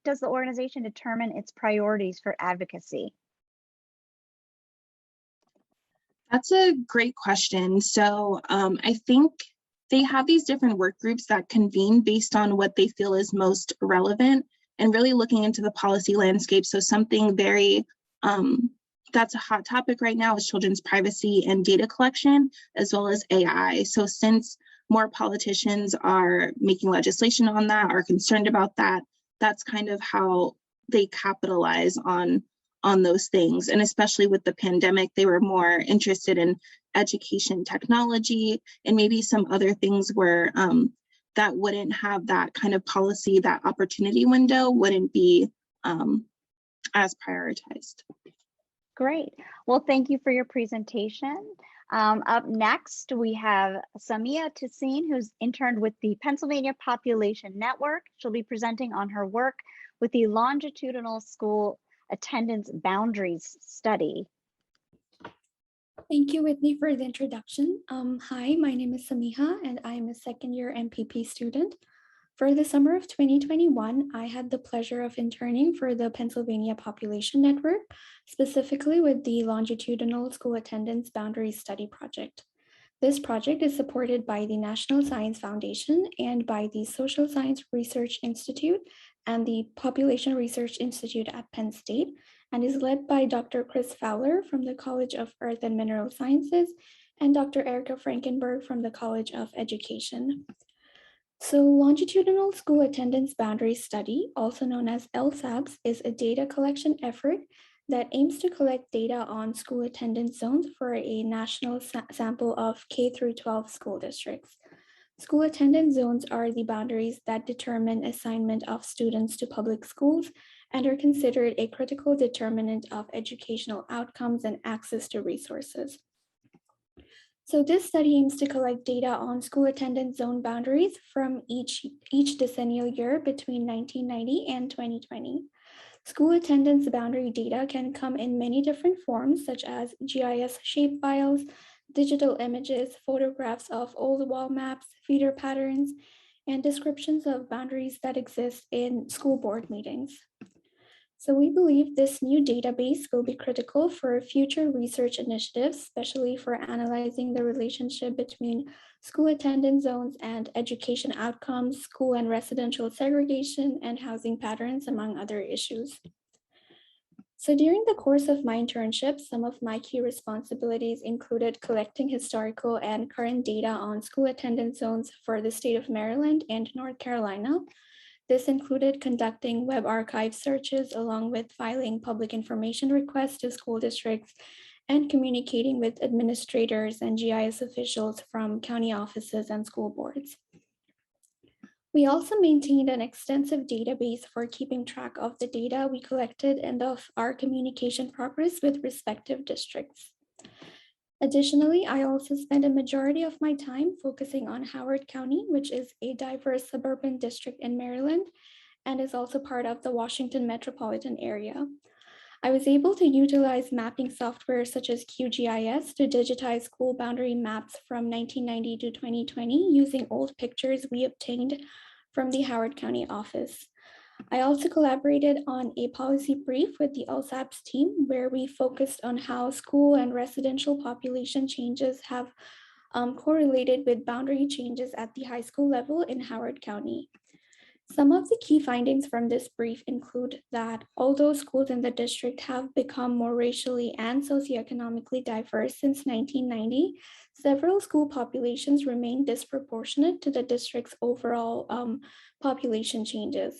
does the organization determine its priorities for advocacy? That's a great question. So I think they have these different work groups that convene based on what they feel is most relevant and really looking into the policy landscape. So something very that's a hot topic right now is children's privacy and data collection, as well as AI. So since more politicians are making legislation on that, are concerned about that, that's kind of how they capitalize on those things. And especially with the pandemic, they were more interested in education technology and maybe some other things where that wouldn't have that kind of policy, that opportunity window wouldn't be as prioritized. Great. Well, thank you for your presentation. Up next, we have Samia Tassin, who's interned with the Pennsylvania Population Network. She'll be presenting on her work with the Longitudinal School Attendance Boundaries Study. Thank you, Whitney, for the introduction. Hi, my name is Samiha, and I am a second-year MPP student. For the summer of 2021, I had the pleasure of interning for the Pennsylvania Population Network, specifically with the Longitudinal School Attendance Boundaries Study project. This project is supported by the National Science Foundation and by the Social Science Research Institute and the Population Research Institute at Penn State, and is led by Dr. Chris Fowler from the College of Earth and Mineral Sciences and Dr. Erica Frankenberg from the College of Education. So Longitudinal School Attendance Boundaries Study, also known as LSABS, is a data collection effort that aims to collect data on school attendance zones for a national sample of K through 12 school districts. School attendance zones are the boundaries that determine assignment of students to public schools and are considered a critical determinant of educational outcomes and access to resources. So this study aims to collect data on school attendance zone boundaries from each decennial year between 1990 and 2020. School attendance boundary data can come in many different forms, such as GIS shapefiles, digital images, photographs of old wall maps, feeder patterns, and descriptions of boundaries that exist in school board meetings. So we believe this new database will be critical for future research initiatives, especially for analyzing the relationship between school attendance zones and education outcomes, school and residential segregation, and housing patterns, among other issues. So during the course of my internship, some of my key responsibilities included collecting historical and current data on school attendance zones for the state of Maryland and North Carolina. This included conducting web archive searches along with filing public information requests to school districts and communicating with administrators and GIS officials from county offices and school boards. We also maintained an extensive database for keeping track of the data we collected and of our communication progress with respective districts. Additionally, I also spent a majority of my time focusing on Howard County, which is a diverse suburban district in Maryland and is also part of the Washington metropolitan area. I was able to utilize mapping software such as QGIS to digitize school boundary maps from 1990 to 2020 using old pictures we obtained from the Howard County office. I also collaborated on a policy brief with the LSABS team where we focused on how school and residential population changes have correlated with boundary changes at the high school level in Howard County. Some of the key findings from this brief include that although schools in the district have become more racially and socioeconomically diverse since 1990, several school populations remain disproportionate to the district's overall population changes.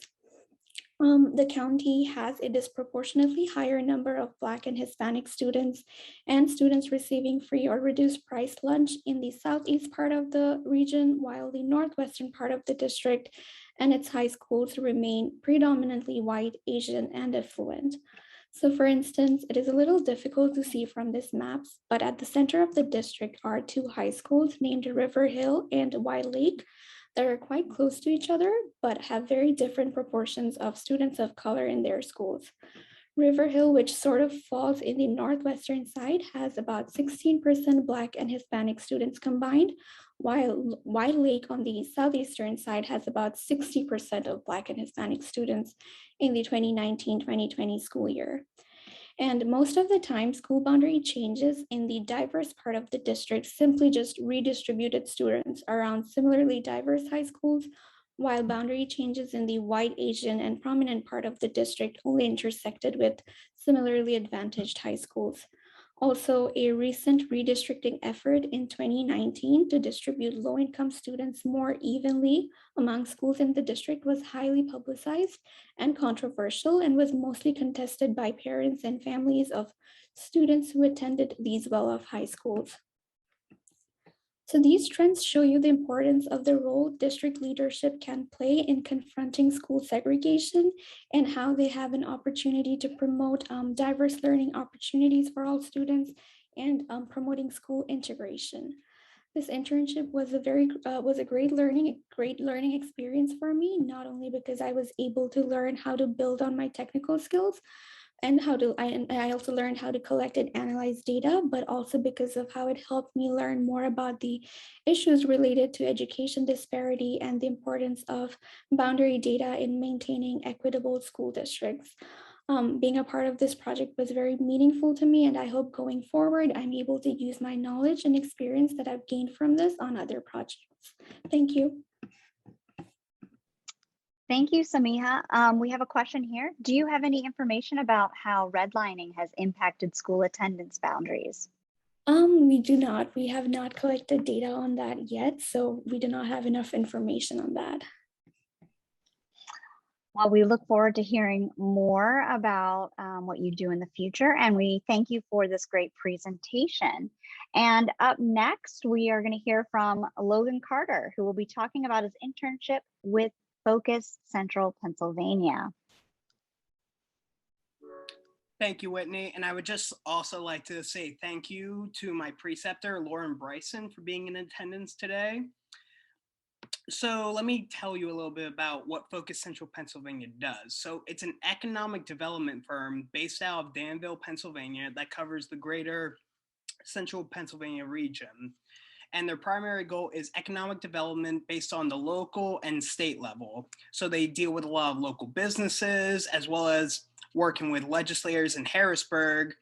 The county has a disproportionately higher number of Black and Hispanic students and students receiving free or reduced price lunch in the southeast part of the region, while the northwestern part of the district and its high schools remain predominantly white, Asian, and affluent. So for instance, it is a little difficult to see from these maps, but at the center of the district are two high schools named River Hill and White Lake that are quite close to each other, but have very different proportions of students of color in their schools. River Hill, which sort of falls in the northwestern side, has about 16% Black and Hispanic students combined, while White Lake on the southeastern side has about 60% of Black and Hispanic students in the 2019-2020 school year. And most of the time, school boundary changes in the diverse part of the district simply just redistributed students around similarly diverse high schools, while boundary changes in the white, Asian, and prominent part of the district only intersected with similarly advantaged high schools. Also, a recent redistricting effort in 2019 to distribute low-income students more evenly among schools in the district was highly publicized and controversial and was mostly contested by parents and families of students who attended these well-off high schools. So these trends show you the importance of the role district leadership can play in confronting school segregation and how they have an opportunity to promote diverse learning opportunities for all students and promoting school integration. This internship was a great learning experience for me, not only because I was able to learn how to build on my technical skills, and I also learned how to collect and analyze data, but also because of how it helped me learn more about the issues related to education disparity and the importance of boundary data in maintaining equitable school districts. Being a part of this project was very meaningful to me, and I hope going forward, I'm able to use my knowledge and experience that I've gained from this on other projects. Thank you. Thank you, Samiha. We have a question here. Do you have any information about how redlining has impacted school attendance boundaries? We do not. We have not collected data on that yet, so we do not have enough information on that. Well, we look forward to hearing more about what you do in the future, and we thank you for this great presentation. And up next, we are going to hear from Logan Carter, who will be talking about his internship with Focus Central Pennsylvania. Thank you, Whitney. And I would just also like to say thank you to my preceptor, Lauren Bryson, for being in attendance today. So let me tell you a little bit about what Focus Central Pennsylvania does. So it's an economic development firm based out of Danville, Pennsylvania, that covers the greater Central Pennsylvania region. And their primary goal is economic development based on the local and state level. So they deal with a lot of local businesses, as well as working with legislators in Harrisburg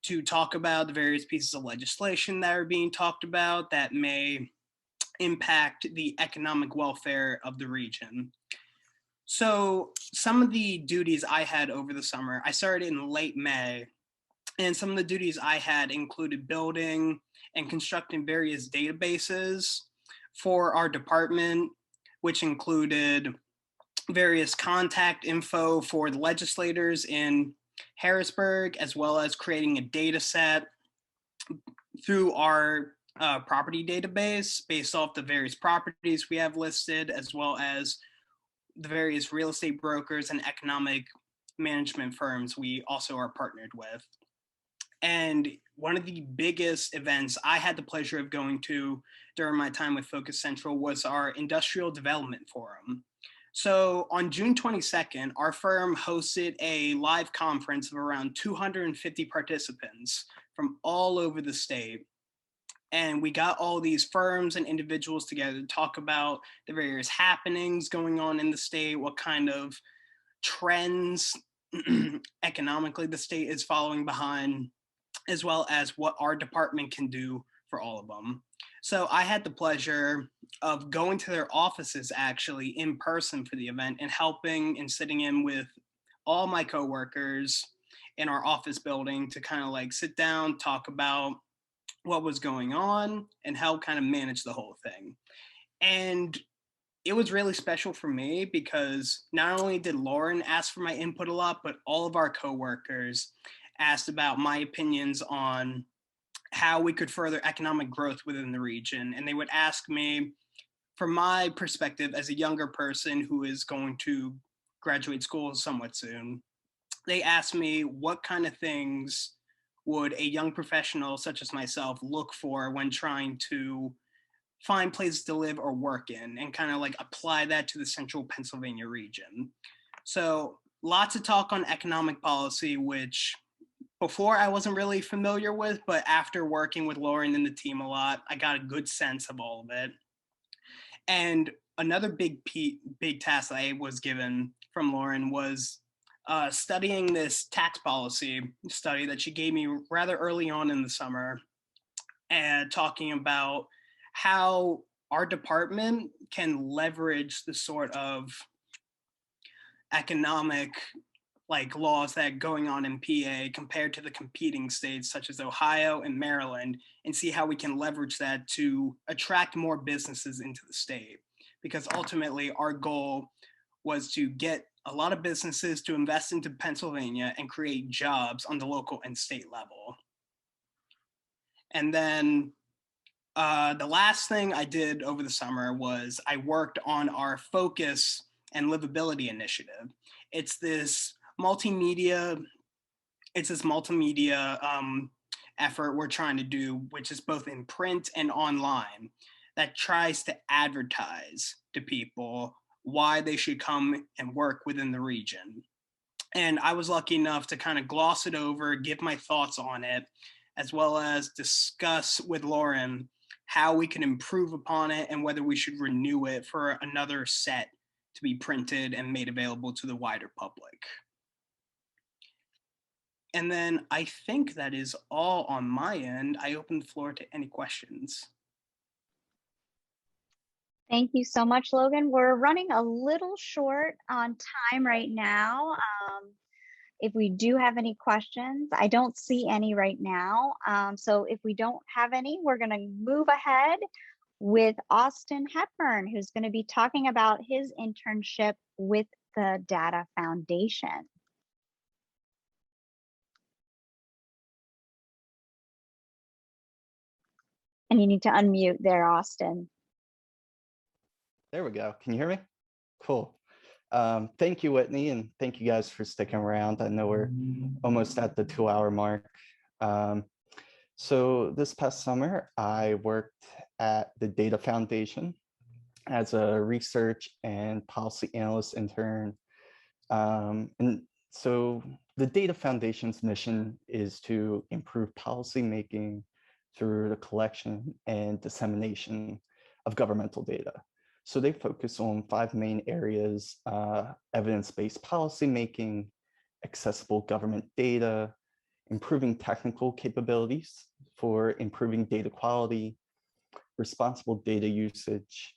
to talk about the various pieces of legislation that are being talked about that may impact the economic welfare of the region. So some of the duties I had over the summer, I started in late May, and some of the duties I had included building and constructing various databases for our department, which included various contact info for the legislators in Harrisburg, as well as creating a data set through our property database based off the various properties we have listed, as well as the various real estate brokers and economic management firms we also are partnered with. And one of the biggest events I had the pleasure of going to during my time with Focus Central was our Industrial Development Forum. So on June 22nd, our firm hosted a live conference of around 250 participants from all over the state. And we got all these firms and individuals together to talk about the various happenings going on in the state, what kind of trends economically the state is following behind, as well as what our department can do for all of them. So I had the pleasure of going to their offices actually in person for the event and helping and sitting in with all my coworkers in our office building to kind of like sit down, talk about what was going on and help kind of manage the whole thing. And it was really special for me because not only did Lauren ask for my input a lot, but all of our coworkers asked about my opinions on how we could further economic growth within the region. And they would ask me, from my perspective as a younger person who is going to graduate school somewhat soon, they asked me what kind of things would a young professional such as myself look for when trying to find places to live or work in, and kind of like apply that to the Central Pennsylvania region. So lots of talk on economic policy, which before I wasn't really familiar with, but after working with Lauren and the team a lot, I got a good sense of all of it. And another big task that I was given from Lauren was studying this tax policy study that she gave me rather early on in the summer, and talking about how our department can leverage the sort of economic laws that are going on in PA compared to the competing states such as Ohio and Maryland, and see how we can leverage that to attract more businesses into the state. Because ultimately our goal was to get a lot of businesses to invest into Pennsylvania and create jobs on the local and state level. And then the last thing I did over the summer was I worked on our Focus and Livability initiative. It's this multimedia effort we're trying to do, which is both in print and online, that tries to advertise to people why they should come and work within the region. And I was lucky enough to kind of gloss it over, give my thoughts on it, as well as discuss with Lauren how we can improve upon it and whether we should renew it for another set to be printed and made available to the wider public. And then I think that is all on my end. I open the floor to any questions. Thank you so much, Logan. We're running a little short on time right now. If we do have any questions, I don't see any right now. So if we don't have any, we're going to move ahead with Austin Hepburn, who's going to be talking about his internship with the Data Foundation. And you need to unmute there, Austin. There we go. Can you hear me? Cool. Thank you, Whitney, and thank you guys for sticking around. I know we're almost at the 2-hour mark. So this past summer, I worked at the Data Foundation as a research and policy analyst intern. And so the Data Foundation's mission is to improve policy making through the collection and dissemination of governmental data. So they focus on 5 main areas: evidence-based policy making, accessible government data, improving technical capabilities for improving data quality, responsible data usage,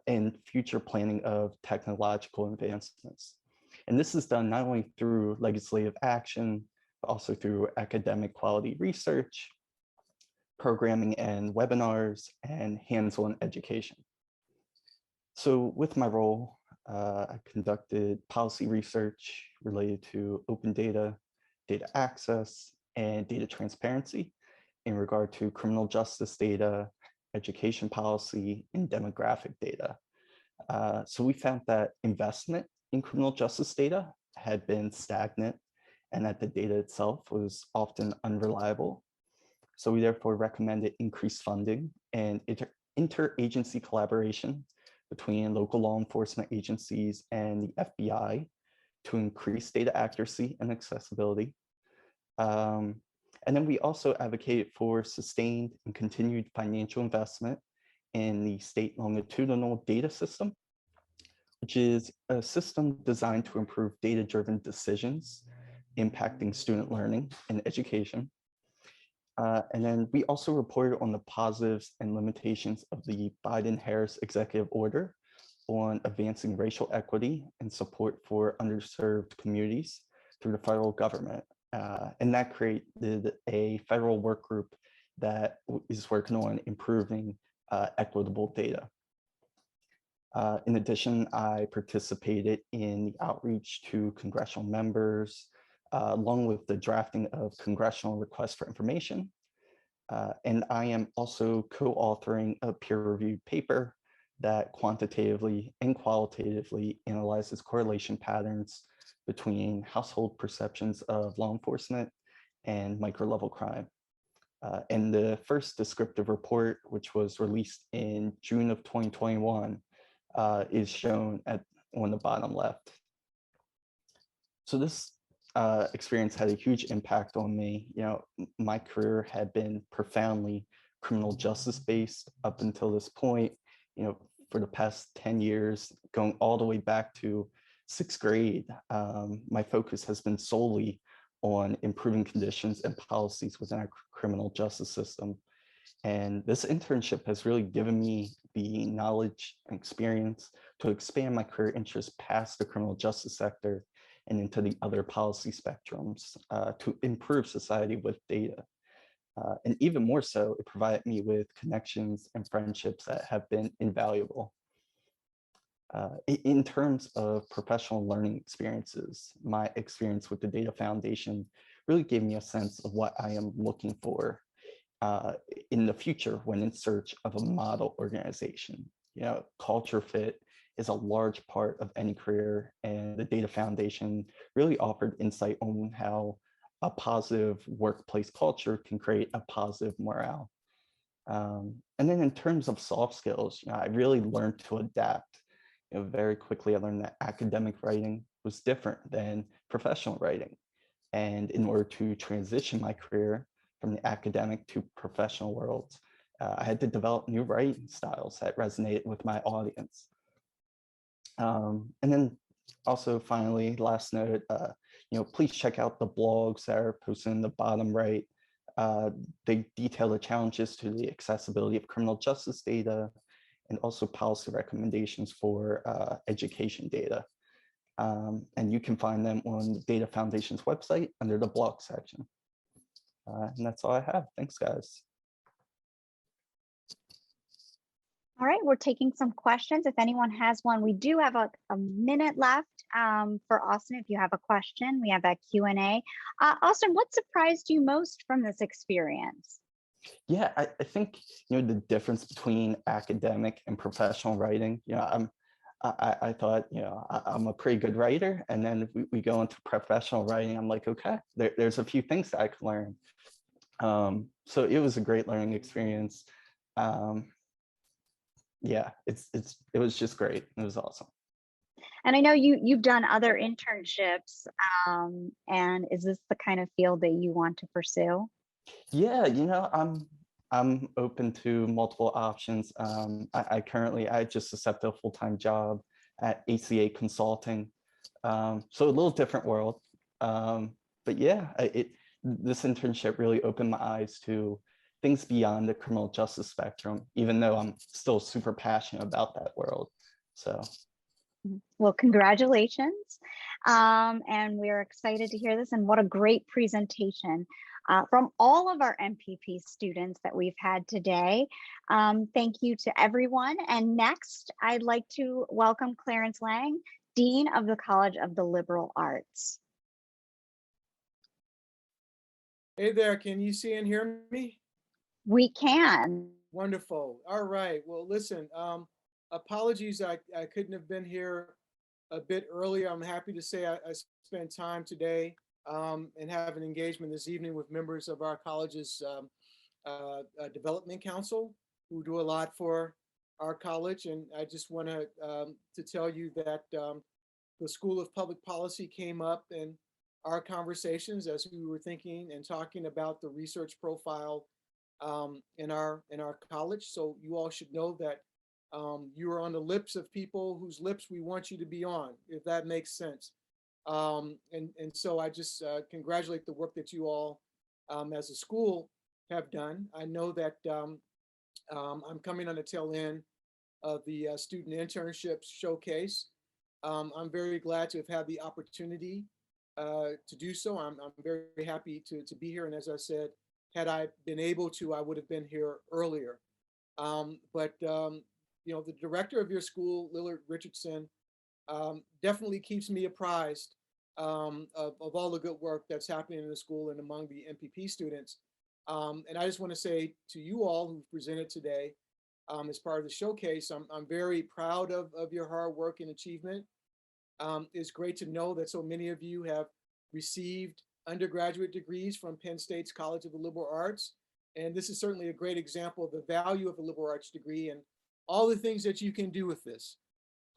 and future planning of technological advancements. And this is done not only through legislative action, but also through academic quality research, programming and webinars, and hands-on education. So with my role, I conducted policy research related to open data, data access, and data transparency in regard to criminal justice data, education policy, and demographic data. So we found that investment in criminal justice data had been stagnant and that the data itself was often unreliable. So we therefore recommended increased funding and interagency collaboration between local law enforcement agencies and the FBI to increase data accuracy and accessibility. And then we also advocated for sustained and continued financial investment in the state longitudinal data system, which is a system designed to improve data-driven decisions impacting student learning and education. And then we also reported on the positives and limitations of the Biden-Harris executive order on advancing racial equity and support for underserved communities through the federal government. And that created a federal work group that is working on improving equitable data. In addition, I participated in the outreach to congressional members, along with the drafting of congressional requests for information. And I am also co-authoring a peer-reviewed paper that quantitatively and qualitatively analyzes correlation patterns between household perceptions of law enforcement and micro-level crime. And the first descriptive report, which was released in June of 2021, is shown on the bottom left. So this experience had a huge impact on me. You know, my career had been profoundly criminal justice based up until this point. You know, for the past 10 years, going all the way back to 6th grade, my focus has been solely on improving conditions and policies within our criminal justice system. And this internship has really given me the knowledge and experience to expand my career interests past the criminal justice sector and into the other policy spectrums to improve society with data. And even more so, it provided me with connections and friendships that have been invaluable. In terms of professional learning experiences, my experience with the Data Foundation really gave me a sense of what I am looking for in the future when in search of a model organization. You know, culture fit is a large part of any career, and the Data Foundation really offered insight on how a positive workplace culture can create a positive morale. And then in terms of soft skills, you know, I really learned to adapt. You know, very quickly, I learned that academic writing was different than professional writing. And in order to transition my career from the academic to professional worlds, I had to develop new writing styles that resonated with my audience. And then also finally, last note, you know, please check out the blogs that are posted in the bottom right. They detail the challenges to the accessibility of criminal justice data and also policy recommendations for education data. And you can find them on the Data Foundation's website under the blog section. And that's all I have. Thanks, guys. All right, we're taking some questions. If anyone has one, we do have a minute left for Austin. If you have a question, we have that Q&A. Austin, what surprised you most from this experience? Yeah, I think, you know, the difference between academic and professional writing, you know, I thought, you know, I'm a pretty good writer. And then we go into professional writing. I'm like, okay, there's a few things that I could learn. So it was a great learning experience. Yeah, it was just great. It was awesome. And I know you've done other internships. And is this the kind of field that you want to pursue? Yeah, you know, I'm open to multiple options. I just accepted a full-time job at ACA Consulting. So a little different world. But yeah, this internship really opened my eyes to things beyond the criminal justice spectrum, even though I'm still super passionate about that world. So. Well, congratulations. And we're excited to hear this, and what a great presentation from all of our MPP students that we've had today. Thank you to everyone. And next, I'd like to welcome Clarence Lang, Dean of the College of the Liberal Arts. Hey there, can you see and hear me? We can. Wonderful. All right. Well, listen, apologies, I couldn't have been here a bit earlier. I'm happy to say I spent time today and have an engagement this evening with members of our college's development council, who do a lot for our college. And I just want to tell you that the School of Public Policy came up in our conversations as we were thinking and talking about the research profile in our college. So you all should know that you are on the lips of people whose lips we want you to be on, if that makes sense. And so I just congratulate the work that you all as a school have done. I know that I'm coming on the tail end of the student internships showcase. I'm very glad to have had the opportunity to do so. I'm very happy to be here. And as I said, had I been able to, I would have been here earlier. But you know, the director of your school, Lillard Richardson, definitely keeps me apprised of all the good work that's happening in the school and among the MPP students. And I just want to say to you all who presented today as part of the showcase, I'm very proud of your hard work and achievement. It's great to know that so many of you have received undergraduate degrees from Penn State's College of the Liberal Arts. And this is certainly a great example of the value of a liberal arts degree and all the things that you can do with this.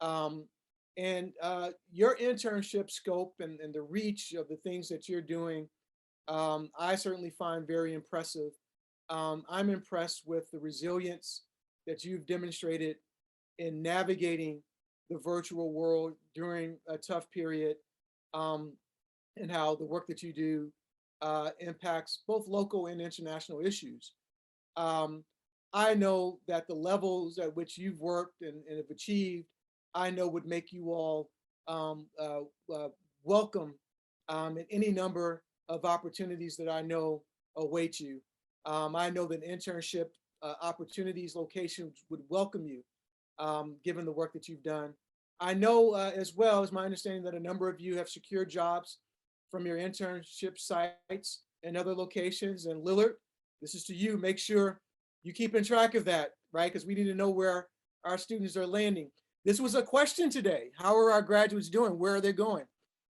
And your internship scope and the reach of the things that you're doing, I certainly find very impressive. I'm impressed with the resilience that you've demonstrated in navigating the virtual world during a tough period, and how the work that you do impacts both local and international issues. I know that the levels at which you've worked and have achieved, I know would make you all welcome in any number of opportunities that I know await you. I know that internship opportunities, locations would welcome you, given the work that you've done. I know as well as my understanding that a number of you have secured jobs from your internship sites and other locations. And Lillard, this is to you. Make sure you keeping track of that, right? Because we need to know where our students are landing. This was a question today. How are our graduates doing? Where are they going?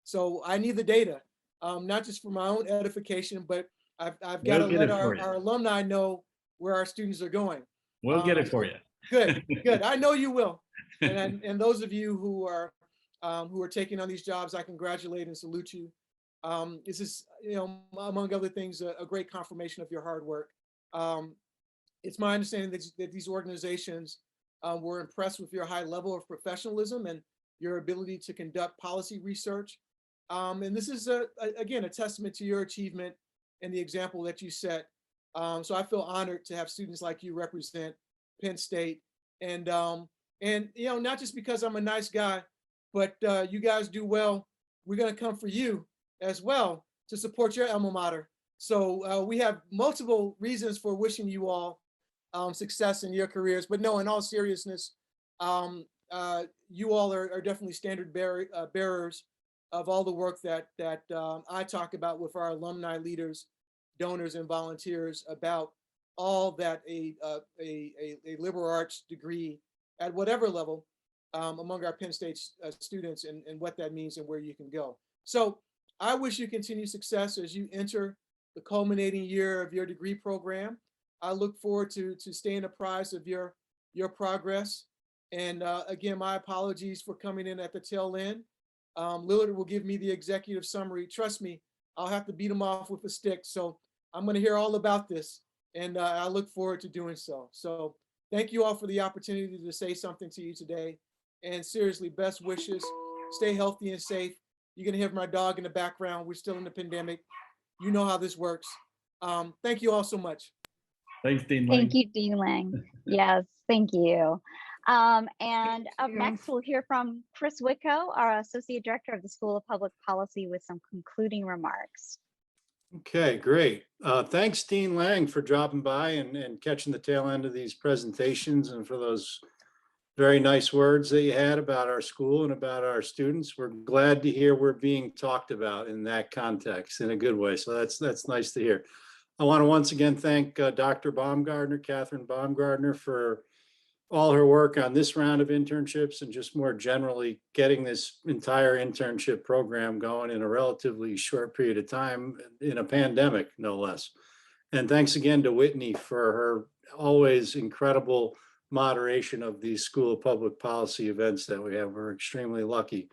So I need the data, not just for my own edification, but I've got to let our alumni know where our students are going. We'll get it for you. Good, good. I know you will. And those of you who are taking on these jobs, I congratulate and salute you. This is, among other things, a great confirmation of your hard work. It's my understanding that these organizations were impressed with your high level of professionalism and your ability to conduct policy research. And this is, again, a testament to your achievement and the example that you set. So I feel honored to have students like you represent Penn State. And not just because I'm a nice guy, but you guys do well. We're going to come for you as well to support your alma mater. So we have multiple reasons for wishing you all success in your careers. But no, in all seriousness, you all are definitely standard bearers of all the work that I talk about with our alumni leaders, donors, and volunteers about all that a liberal arts degree at whatever level among our Penn State students and what that means and where you can go. So I wish you continued success as you enter the culminating year of your degree program. I look forward to staying apprised of your progress. And again, my apologies for coming in at the tail end. Lillard will give me the executive summary. Trust me, I'll have to beat him off with a stick. So I'm going to hear all about this, and I look forward to doing so. So thank you all for the opportunity to say something to you today. And seriously, best wishes. Stay healthy and safe. You're going to hear my dog in the background. We're still in the pandemic. You know how this works. Thank you all so much. Thanks, Dean Lang. Thank you, Dean Lang. Yes, thank you. And up next, we'll hear from Chris Wicko, our Associate Director of the School of Public Policy, with some concluding remarks. Okay, great. Thanks, Dean Lang, for dropping by and catching the tail end of these presentations, and for those very nice words that you had about our school and about our students. We're glad to hear we're being talked about in that context in a good way. So that's nice to hear. I want to once again thank Dr. Baumgardner, Catherine Baumgardner, for all her work on this round of internships and just more generally getting this entire internship program going in a relatively short period of time in a pandemic, no less. And thanks again to Whitney for her always incredible moderation of these School of Public Policy events that we have. We're extremely lucky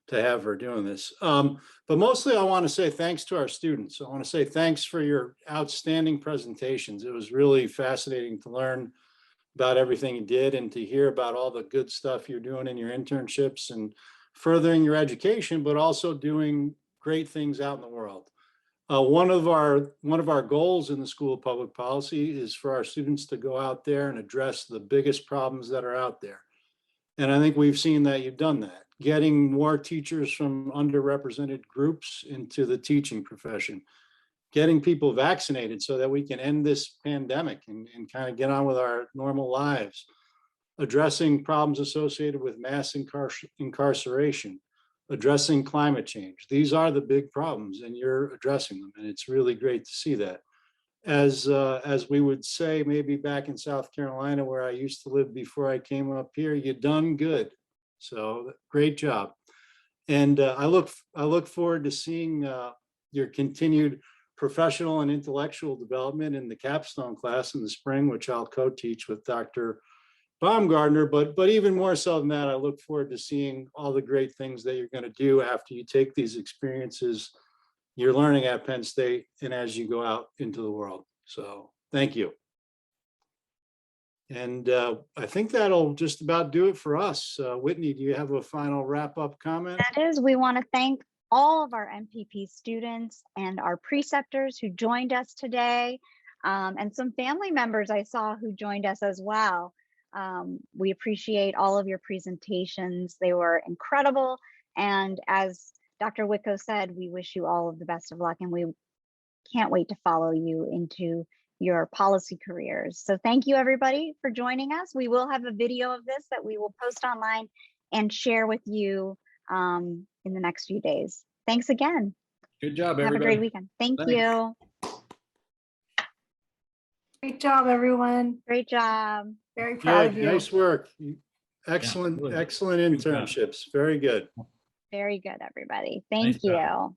to have her doing this. But mostly I want to say thanks to our students. I want to say thanks for your outstanding presentations. It was really fascinating to learn about everything you did and to hear about all the good stuff you're doing in your internships and furthering your education, but also doing great things out in the world. One of our goals in the School of Public Policy is for our students to go out there and address the biggest problems that are out there. And I think we've seen that you've done that, getting more teachers from underrepresented groups into the teaching profession, getting people vaccinated so that we can end this pandemic and kind of get on with our normal lives, addressing problems associated with mass incarceration, addressing climate change. These are the big problems, and you're addressing them, and it's really great to see that. As we would say, maybe back in South Carolina, where I used to live before I came up here, you done good. So great job. And I look forward to seeing your continued professional and intellectual development in the capstone class in the spring, which I'll co-teach with Dr. Baumgardner, but even more so than that, I look forward to seeing all the great things that you're going to do after you take these experiences you're learning at Penn State and as you go out into the world. So thank you. And I think that'll just about do it for us. Whitney, do you have a final wrap-up comment? That is, we want to thank all of our MPP students and our preceptors who joined us today, and some family members I saw who joined us as well. We appreciate all of your presentations. They were incredible. And as Dr. Wicko said, we wish you all of the best of luck, and we can't wait to follow you into your policy careers. So thank you everybody for joining us. We will have a video of this that we will post online and share with you in the next few days. Thanks again. Good job, Have everybody. a great weekend. Thank Thanks. you. Great job, everyone. Great job. Very proud Yeah, of you. nice work. Excellent, absolutely. excellent Good job. internships. Very good. Very good, everybody. Thank Nice you. job.